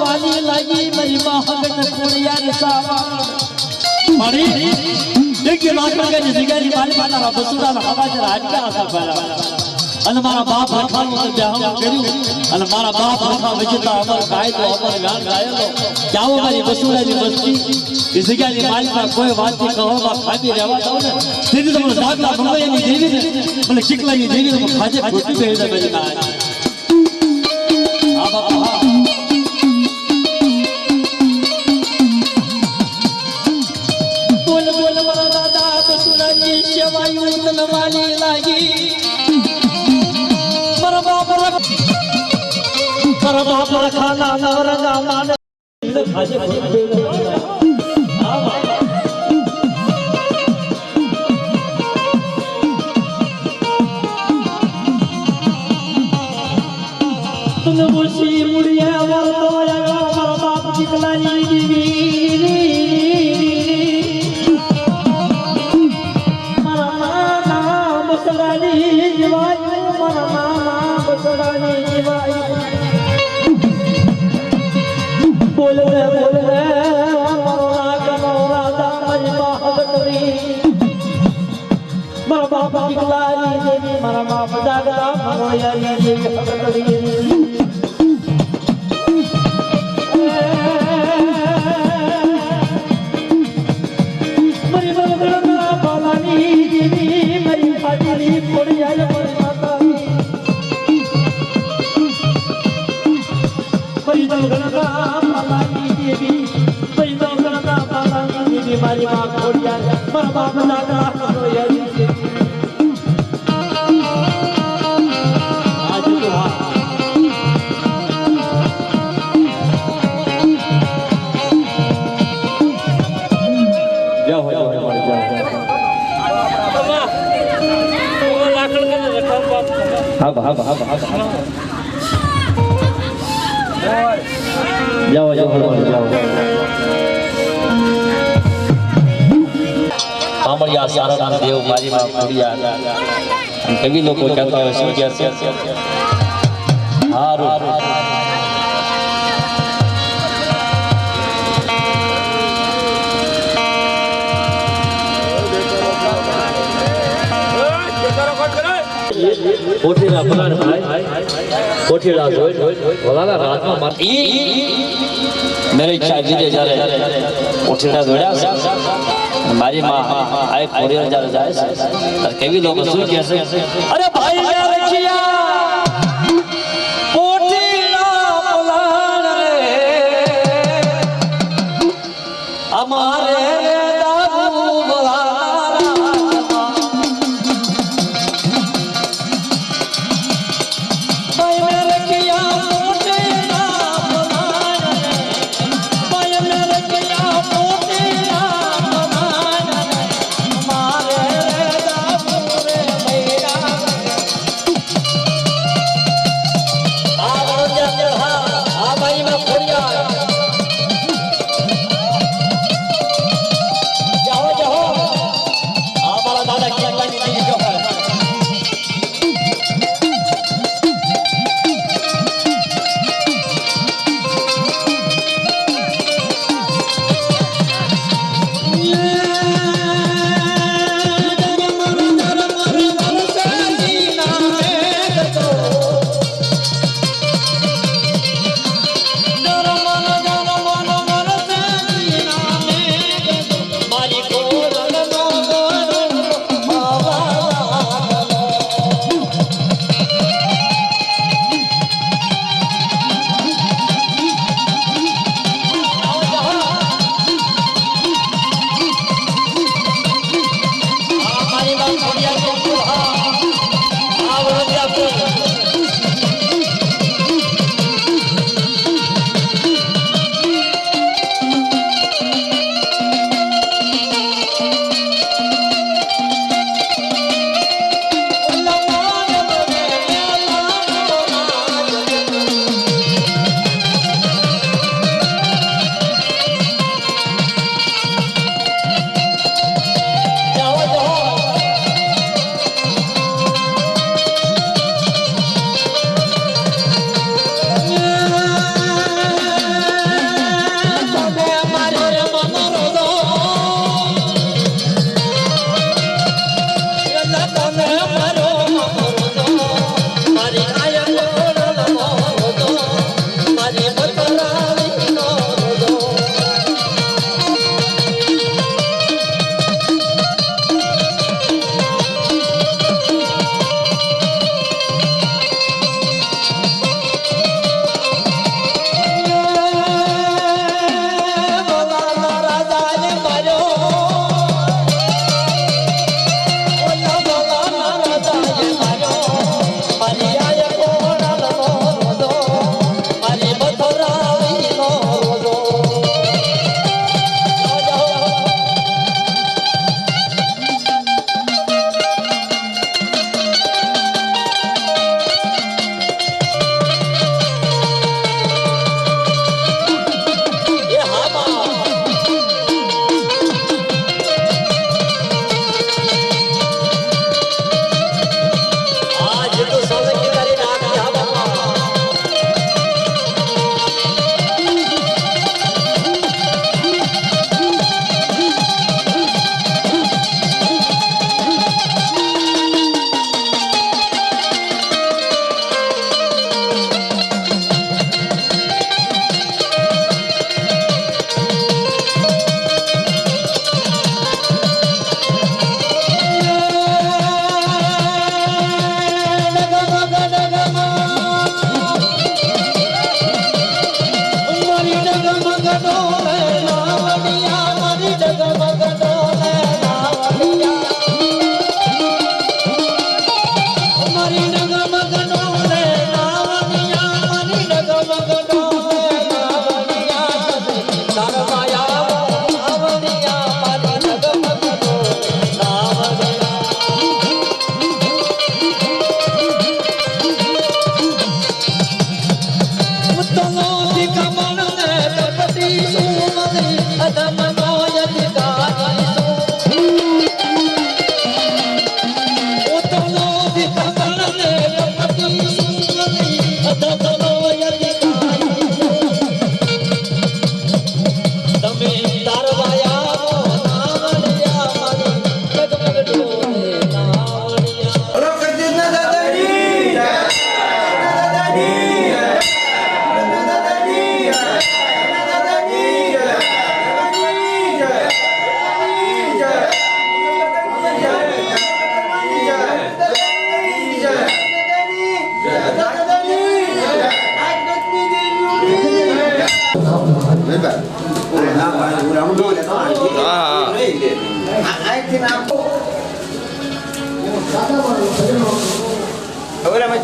वाली लगी मेरी महगन कोड़िया सावा मारी देखिए लाकर के जिगरी मारी माना बसुरा ना हवा जरा आज का आसा पड़ा અને મારા બાપ રખાનું તે હમ કર્યું અને મારા બાપ રખા વિજેતા અમર ગાય તો અમર ગાન ગાયેલો જાઓ મારી બસુરાની વસ્તી એ જગ્યાની માલિકા કોઈ વાતથી કહોમાં ખાબી રહેવા દો ને તેથી તમને દાખલા ભગવાનની દેવી ને મને શીખલાની દેવી ને ખાજે ખોટી કહી દે મેરી ના આ બાપા હા બોલ બોલ મારા દાદા બસુરાની સેવાયું તન વાલી લાગી मारा बाप रखाना नवरंगा माने खाजे तुम मुसी मुड़िया वरतो आया मारा बाप जिकलानी दीवी मारा नाम बसरानी जीवाई मारा नाम बसरानी जीवाई बोल रे मरना कनौरा दामन महबतरी मर बाप जिगलानी देवी मर बाप जागला मरोयानी देवी भगतरी मरी मरना बालानी देवी मरी फाटली कोड़िया मर माता मरी मरना मारी मां कोड़िया मर बाप दादा रोयानी आज तो जाओ जाओ हाँ हाँ हाँ हाँ जाओ जाओ जाओ कामड़िया सारा देव मारी मां कोड़िया कभी लोग कहता है શું કે છે હારું કોઠીલા ભલાન ભાઈ કોઠીલા જોઈ ભલાના રાતમાં મારી મેરી ઈચ્છા જીતે જારે કોઠીલા જોડ્યા મારી માં આ કોરિયર જારે જાય છે અને કેવી લોકો શું કહે છે અરે ભાઈ યાર રખિયા કોઠીલા ભલાન રે અમારે રે દાદુ ભલાના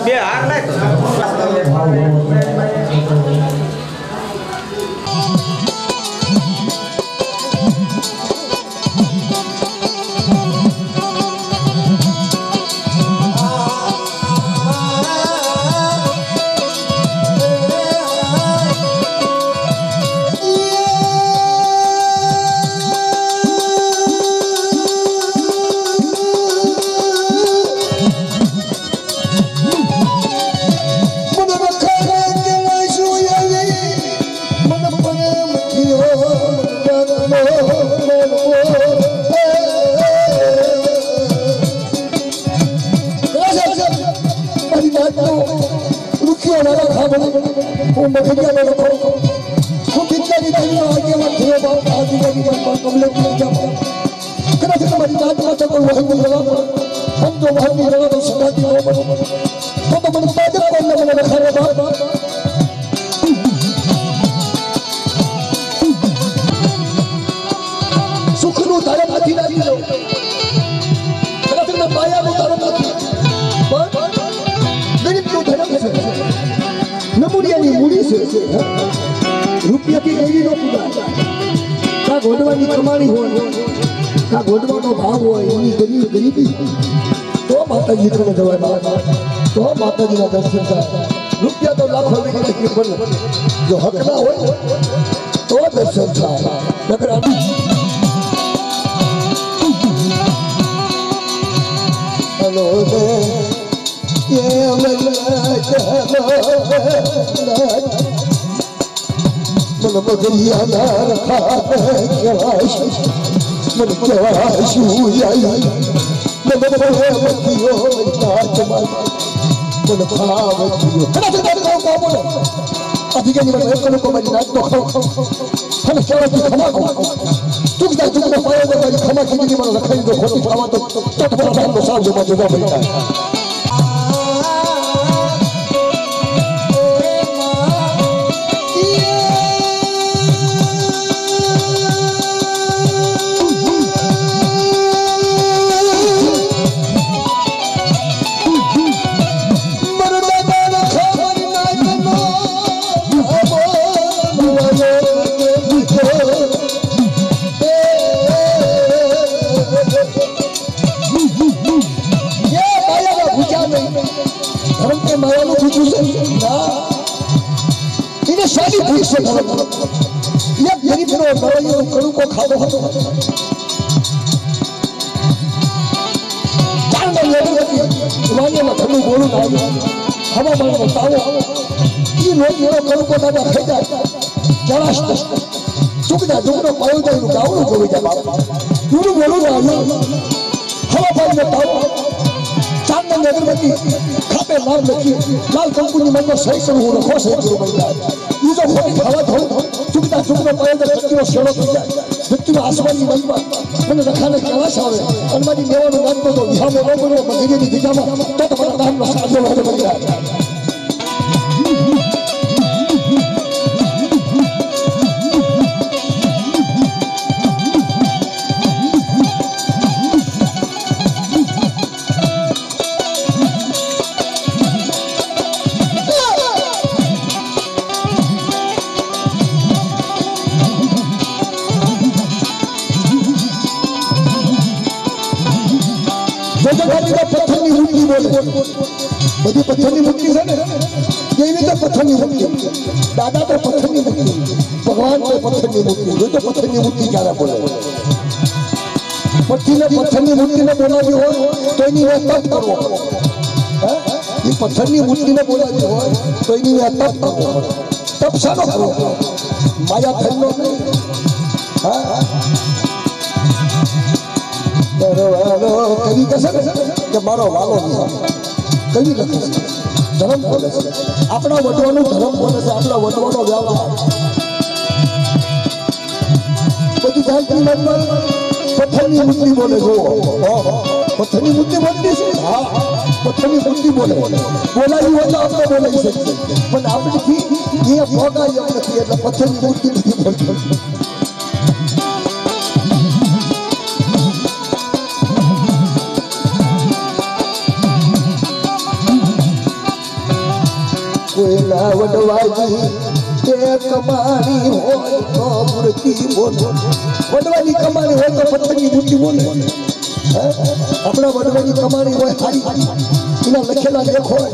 બે હાર નાખ સુખનું ધારણ નથી રાખી લો માયાનું ધારણ નથી ગરીબનું ધર્મ છે નમૂડિયાની મૂડી છે રૂપિયાથી એવી નો પૂરા કા ગોડવાની કમાણી હોય કા ગોડવાનો ભાવ હોય એની ગરીબી તો માતાજી તમે જવાય તો માતાજીના દર્શન થાય રૂપિયા તો લાખો રૂપિયા પણ જો હક ના હોય તો દર્શન થાય નકર હેલો मन बदलिया रखा मन मन लाल कंपनी मन में सही करूँ रखो सही करूँ मैं ये जो होती हवा धो चुकता चुकता पाए तो व्यक्ति में शेरो की जाए व्यक्ति में आसमान की महिमा मैंने रखा ने क्या सावे अनुमानी देवा में बात तो यहाँ में लोगों ने बंधे की दिशा में तो बड़ा काम में साथ में बन जाए बड़ी पत्थर मूर्ति है देवी तो पत्थर मूर्ति दादा तो पत्थर मूर्ति भगवान तो पत्थर मूर्ति ये तो पत्थर मूर्ति क्या बोले पत्थर ने मूर्ति ने बोला भी हो तो इन्हीं में तप करो ये पत्थर की मूर्ति ने बोला भी हो तो इन्हीं में तप करो तप सारो करो माया धर्म कभी कैसे कि मारो वालो नहीं कभी लखे धर्म बोले अपना वटवानो धर्म बोले से अपना वटवानो व्यवहार बड़ी जानती पत्थर की मूर्ति बोले जो पत्थर की मूर्ति बोलती है हाँ પથ્થરની મૂર્તિ બોલે બોલાવી હોય તો આપણે બોલાવી શકીએ પણ આપણેથી એ ભોગાય એમ નથી એટલે પથ્થરની મૂર્તિ નથી બોલતી કોઈના વડવાજી એ કમાણી હોય તો મૂર્તિ બોલે વડવાની કમાણી હોય તો પથ્થરની મૂર્તિ બોલે આપણા વડવાની કમાણી હોય હારી એના લખેલા લેખ હોય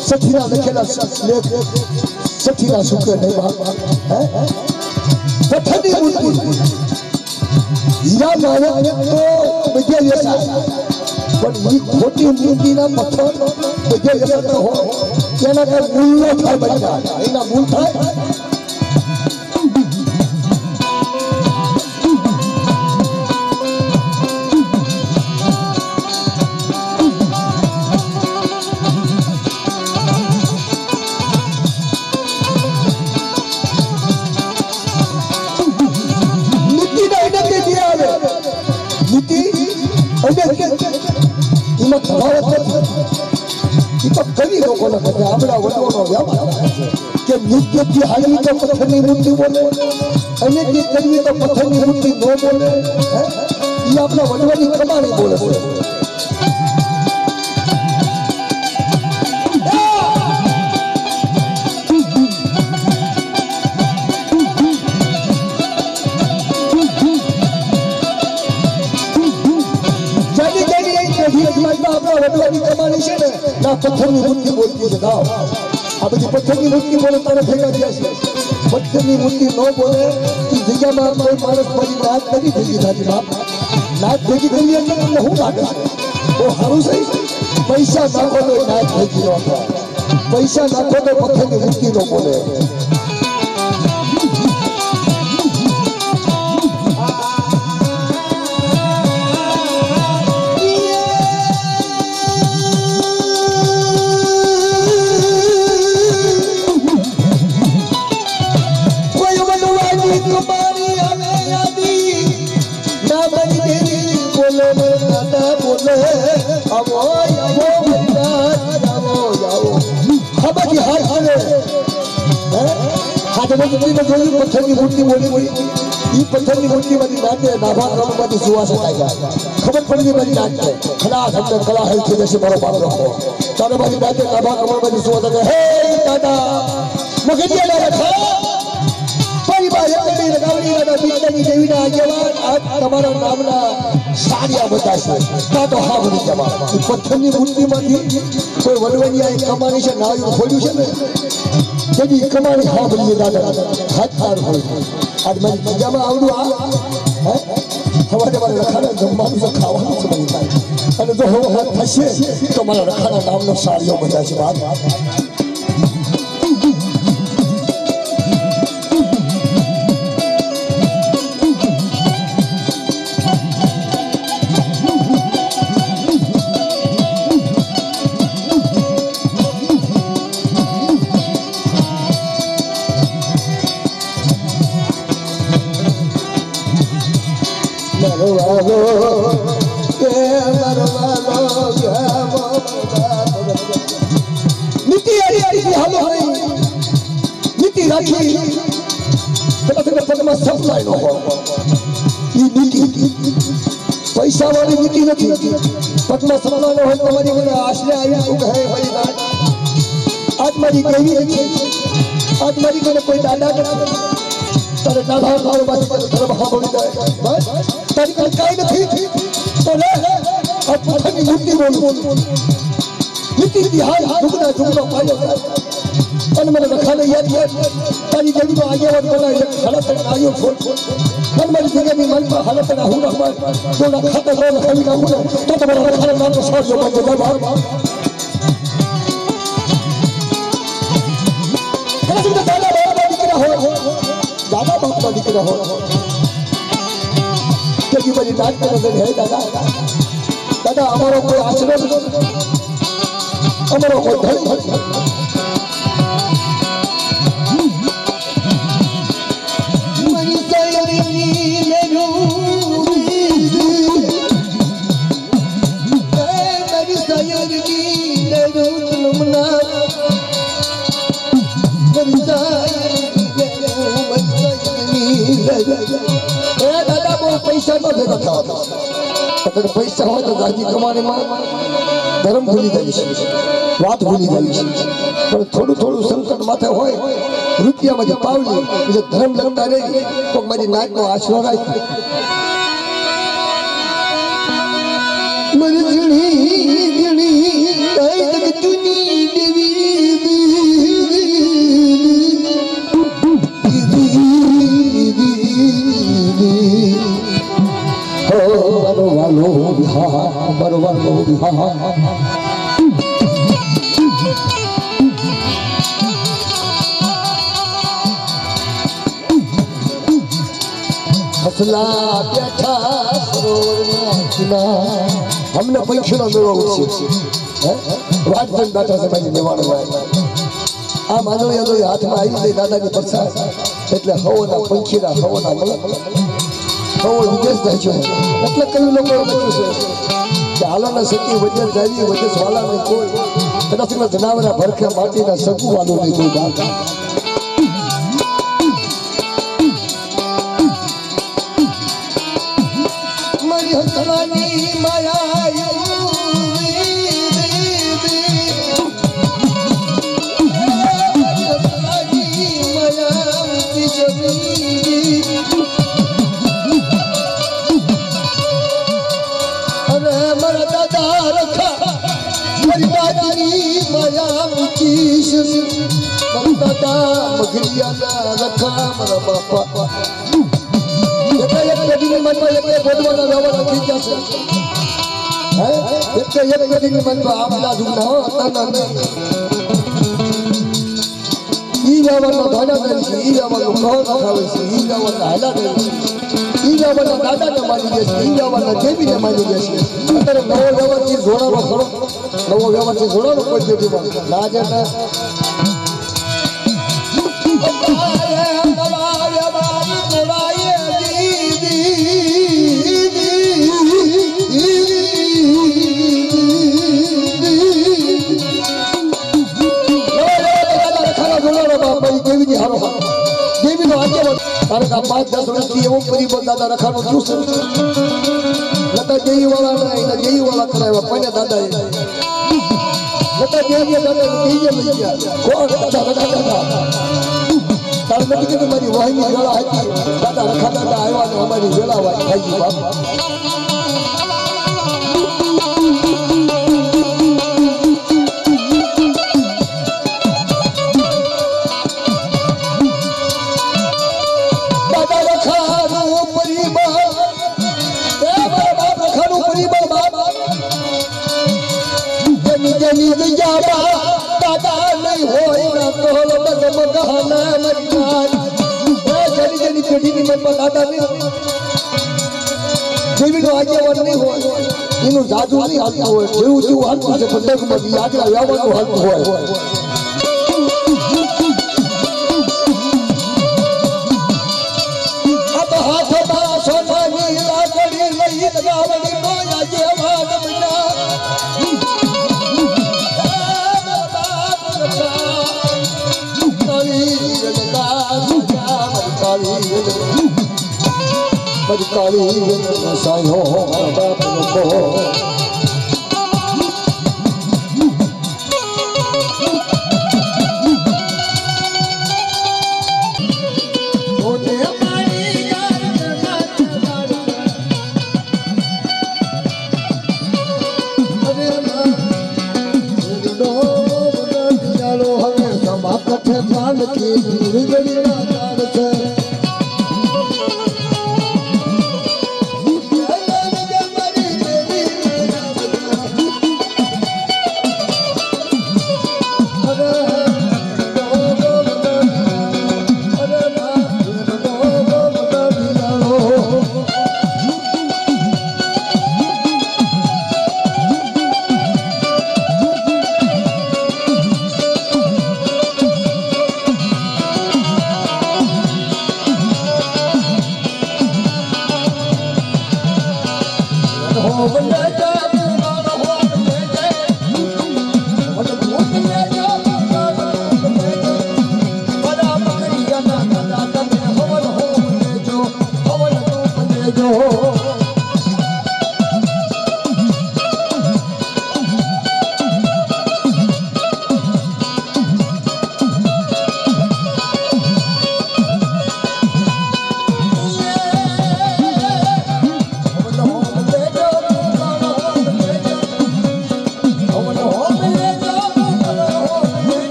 સઠીના લખેલા લેખ સઠીના સુખે નહીં પથ્થરની મૂર્તિ હીરા માણસ તો બધે વેચાય પણ એ ખોટી મૂર્તિના પથ્થર બધે વેચાતા હોય એના કઈ મૂળ ન થાય બચ્ચા એના મૂળ થાય કવિ લોકોને કહે આપણા વડવાનો વ્યાપાર કે નૃત્યથી હાલવી તો પથ્થરની મૂર્તિ બોલે અને જે કરવી તો પથ્થરની મૂર્તિ ન બોલે એ આપણા વડવાની કમાણી બોલે છે વડવાની કમાણી છે ને ના પથ્થરની મૂર્તિ બોલતી છે ગાવ આ બધી પથ્થરની મૂર્તિ બોલે તારે ભેગા થયા છે પથ્થરની મૂર્તિ ન બોલે એ જગ્યામાં કોઈ માણસ મારી નાચ નથી ભેગી થતી બાપ નાચ ભેગી કરી એટલે તમને શું લાગે છે બહુ સારું છે પૈસા નાખો તો નાચ ભેગી ન થાય પૈસા નાખો તો પથ્થરની મૂર્તિ ન બોલે પથ્થરની મૂર્તિ બોલી એ પથ્થરની મૂર્તિમાંથી નાચે નાભા ક્રમમાંથી સુવાસ થાય ખબર પડી મારી નાચે ખલા શબ્દ કલા હેલ થઈ જશે મારો બાપ રાખો તારે મારી નાચે નાભા ક્રમમાંથી સુવાસ થાય હે દાદા મગજિયા દાદા પરિવાર એકડી રગાવડી દાદા બીજાની દેવીના આગેવાન આ તમારા નામના સારિયા બતાશે કાં તો હા બની જવા એ પથ્થરની મૂર્તિમાંથી કોઈ વડવાની આ કમાણી છે નાયું ખોલ્યું છે ને તેની કમાણી હા બની દાદા હાથાર હોય આજ મારી મજામાં આવડું આ હવારે મારે રખાના જમવાનું છે ખાવાનું છે બની થાય અને જો હવે હાથ થશે તો મારા રખાના નામનો સારિયો બતાશે વાત પૈસા વાળી નીતિ નથી પટમાં સપનાનો હોય તમારી મને આશરે આવી કહે ભાઈ આજ મારી કેવી છે આજ મારી મને કોઈ દાદા નથી તારે દાદા મારો બાજુ ધર્મ સાંભળી જાય બસ તારી કોઈ કાંઈ નથી તો લે આ પથ્થરની મૂર્તિ બોલું નીતિ હાલ ઝુકડા ઝુકડો પાડ્યો અને મને રખાને યાદ તારી જેવીનો આગેવાન બનાવી હાલત આવ્યો છોડ અને મારી જગ્યાની મનમાં હાલત હું રખવા જો રખાતે લો લખાવી નાખું તો તમારા રખાને નામનો સાજો બનજો બાબા દાદા બાપના દીકરા હોય દાદા બાપના દીકરા હોય કે બધી નાચ કરે હે દાદા દાદા અમારો કોઈ આશરો અમારો કોઈ ધન દાદા બહુ પૈસા નો ભેગા થવા અગર પૈસા હોય તો ગાદી કમાણીમાં ધર્મ ભૂલી જાય છે વાત ભૂલી જાય છે પણ થોડું થોડું સંકટ માથે હોય રૂપિયામાં જે પાવલી એટલે ધર્મ લગતા રહી તો મારી નાકનો આશરો રાખ મરજણી ગણી કઈ જગતુની દેવી બરવાલો વિહા હસલા બેઠા સરોવરના કિનારે અમને પંખીનો મેળો ઉઠશે રાજધન બેઠા છે ભાઈ નિવાણ આ માનવીય તો હાથમાં આવી જાય દાદાની પ્રસાદ એટલે હવોના પંખીના હવોના મલક હવો વિદેશ જાય છે એટલે કયું લોકો લખ્યું છે કે હાલોના સખી વજન જાવી વજસ વાલા નહીં કોઈ કદાચ જનાવરા ભરખે માટીના સગુ વાલો નહીં કોઈ દાદા હસવાની માયા અરે મારા દાદા રખા મારી દાદીની માયા મૂકીશ મારા દાદા મગરિયાના રખા મારા બાપા એક પેઢીની મનમાં એક ગોદવાના વ્યવહાર થઈ જશે એક પેઢીની મનમાં આપલા દુઃખના ના ઈ વ્યવહારનો દાદા કરે છે ઈ વ્યવહારનો કહો ખાવે છે ઈ વ્યવહારના હાલા કરે છે ઈ વ્યવહારના દાદાને માની જશે ઈ વ્યવહારના દેવીને માની જશે અત્યારે નવો વ્યવહારથી જોડાનો ખરો નવો વ્યવહારથી જોડાનો કોઈ પેઢીમાં ના જે ના કારણ કે 5-10 વર્ષથી એવો પરિબળ દાદા રખાનો થયું છે નતા જેઈ વાળા એના જેઈ વાળા કરાવ્યા પણ દાદા નતા જેઈ દાદા લઈ ગયા કોણ દાદા રખા તાર નથી કે મારી વાહીની વેળા હતી દાદા રખા દાદા આવ્યા ને અમારી વેળા વાય થઈ ગઈ બાપા એનું જાદુ નહીં હાલતું હોય જેવું જેવું હાલતું છે પંડકમાં આગળ વ્યવહારનું હાલતું હોય આ તો હાથમાં સોનાની લાકડી લઈ ગાવડી નોયા જેવા ગમના કાળી સાયો મારા બાપ લોકો લેજો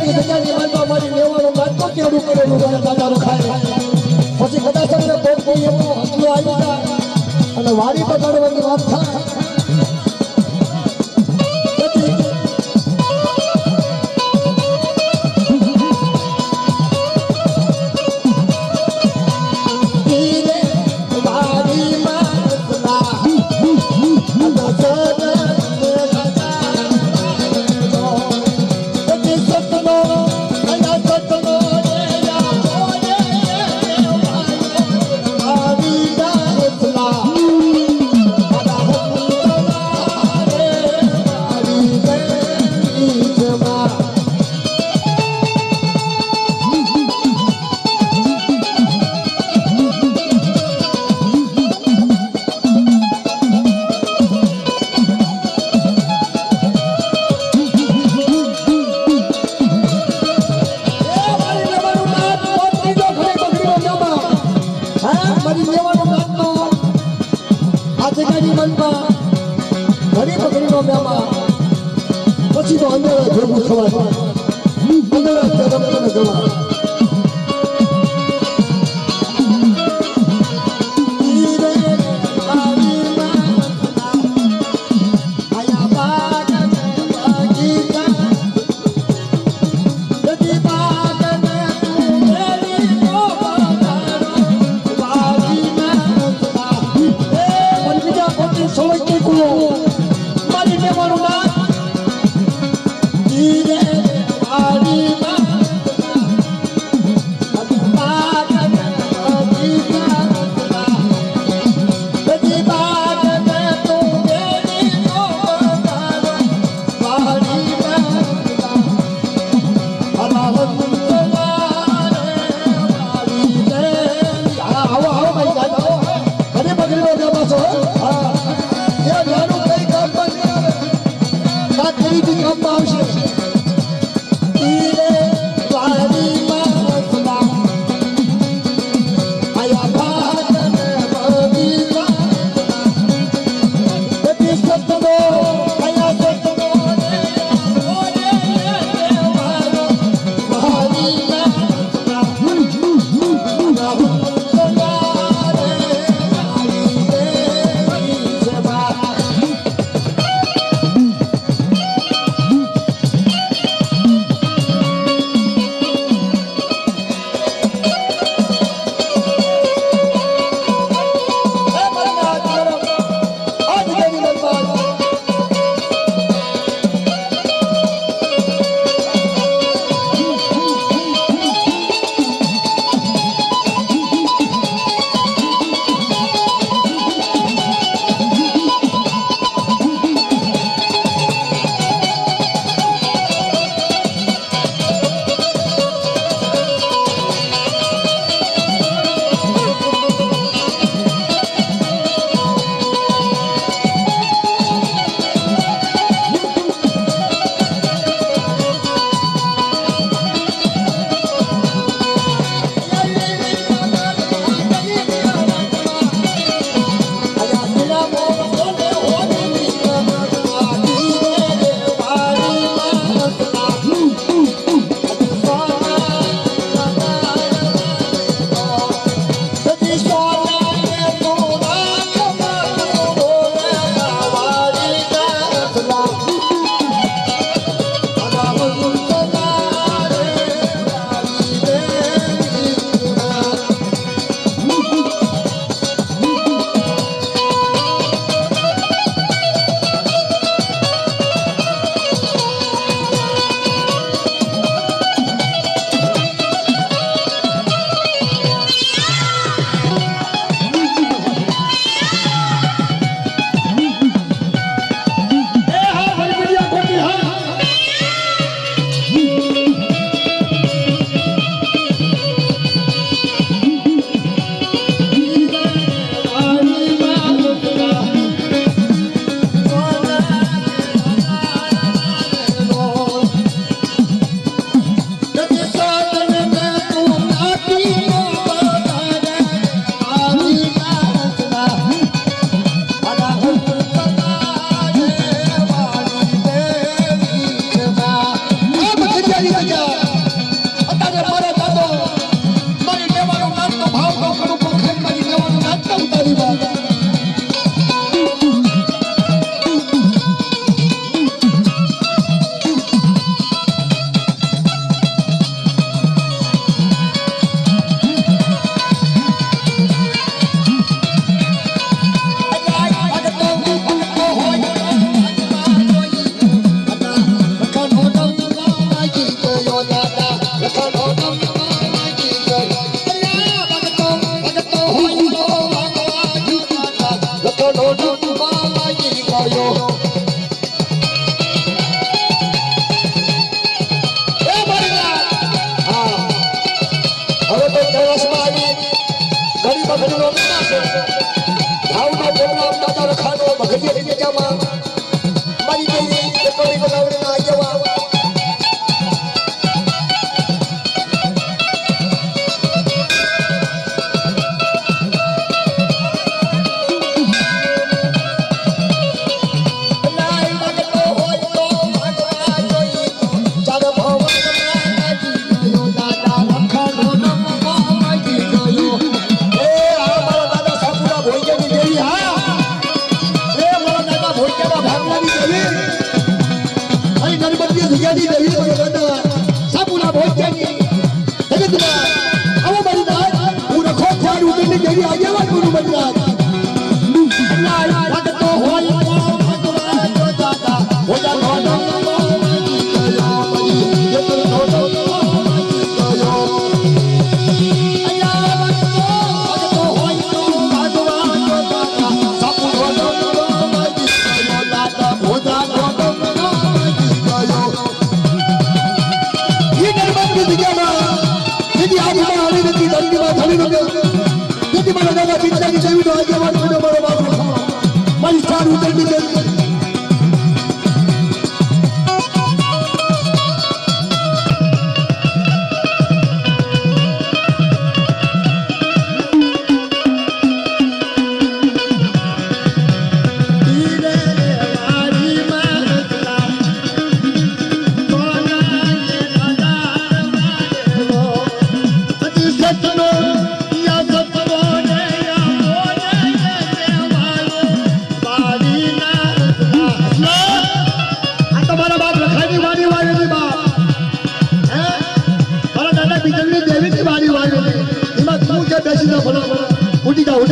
જગ્યાની જગ્યાની માનવા મારી લેવાનો નાટકો કેવડું કરેલું મને દાદાનું ખાય પછી કદાચ તમને કોઈ એવો હસલો આવી જાય અને વાડી પકડવાની વાત થાય પછી તો અંદર ભેગું થવા અંદર જગમને જવા ગયો એ મારી હા હવે તો કૈલાસમાં આવી ઘણી બગડીનો વિનાશ ભાવનો પ્રોગ્રામ દાદા રખાનો બગડીએ જગ્યામાં મારી દેવી ટકોરી બનાવીને આવ્યા ઉઠી જાઓ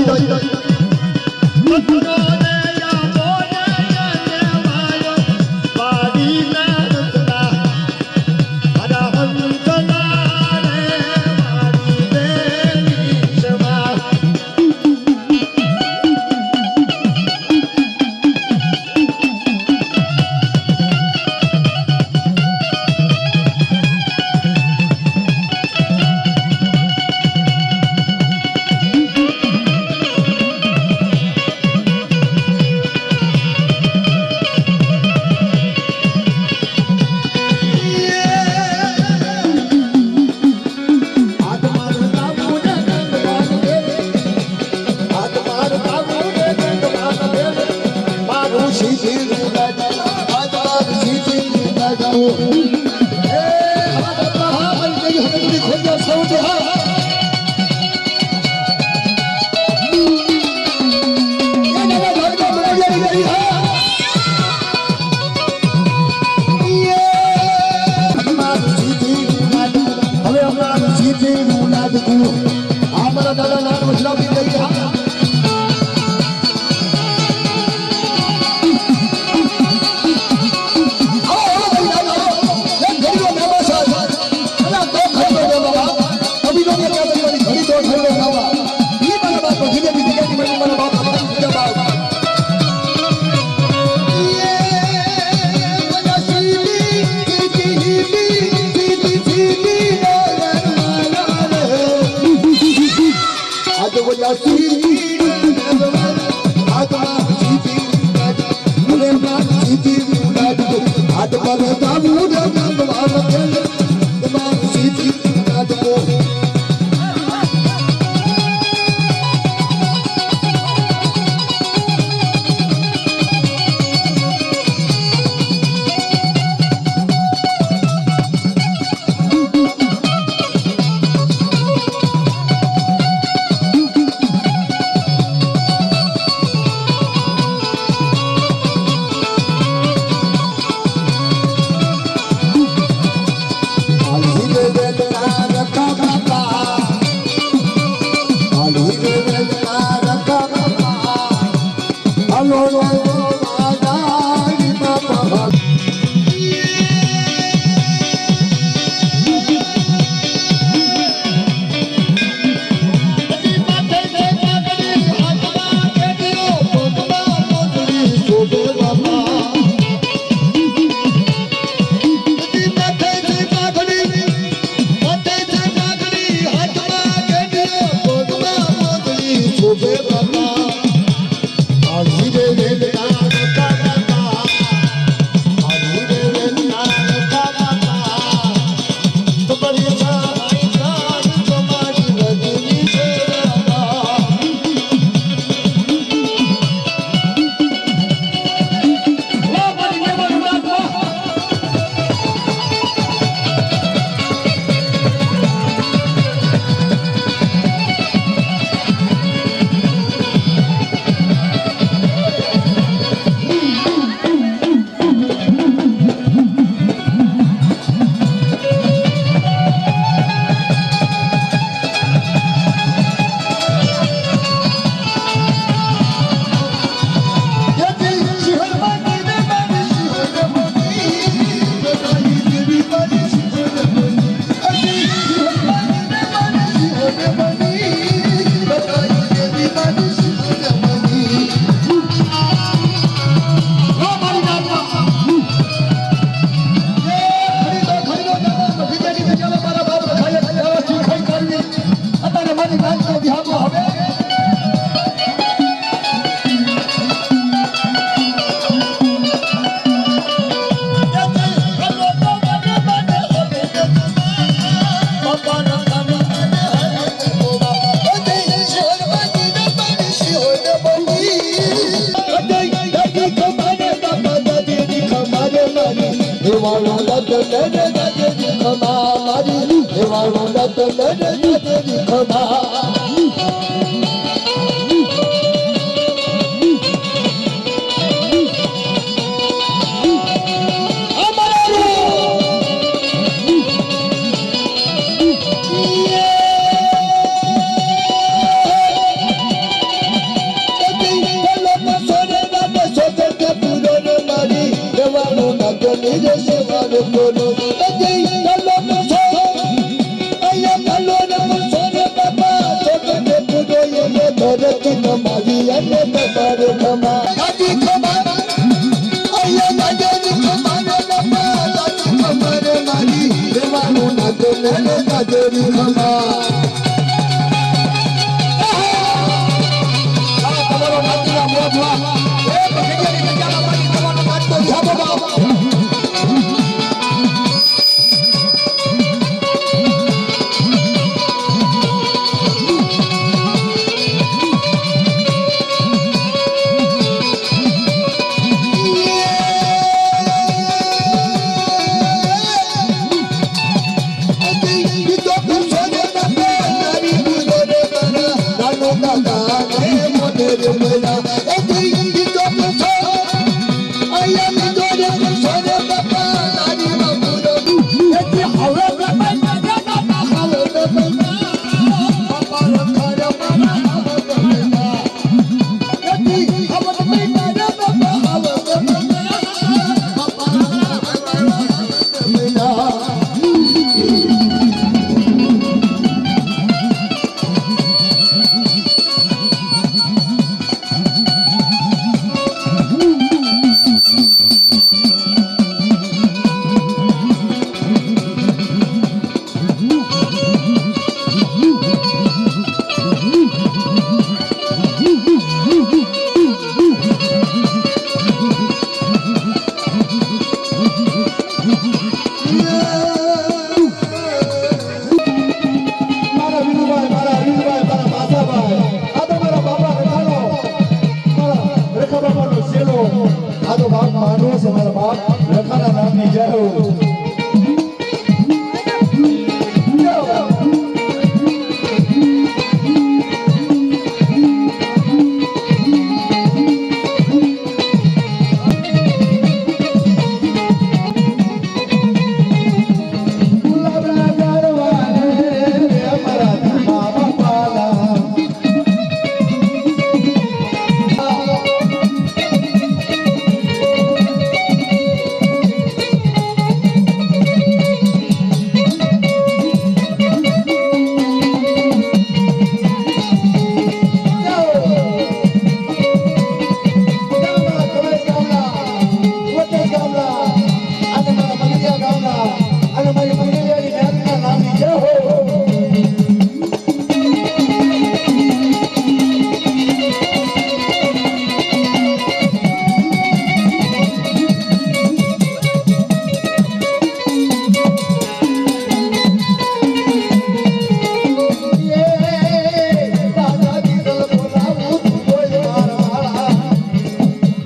દેવાનો દત્ત નરે દાદેરી ખમા મારી દેવાનો દત્ત નરે દાદેરી ખમા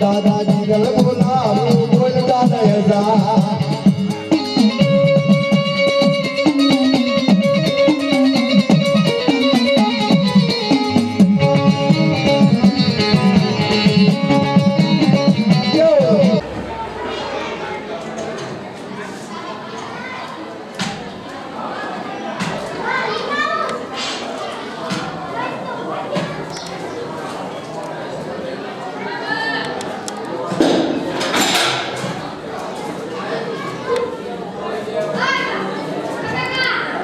દાદાજી બોલાવું બોલ દાદા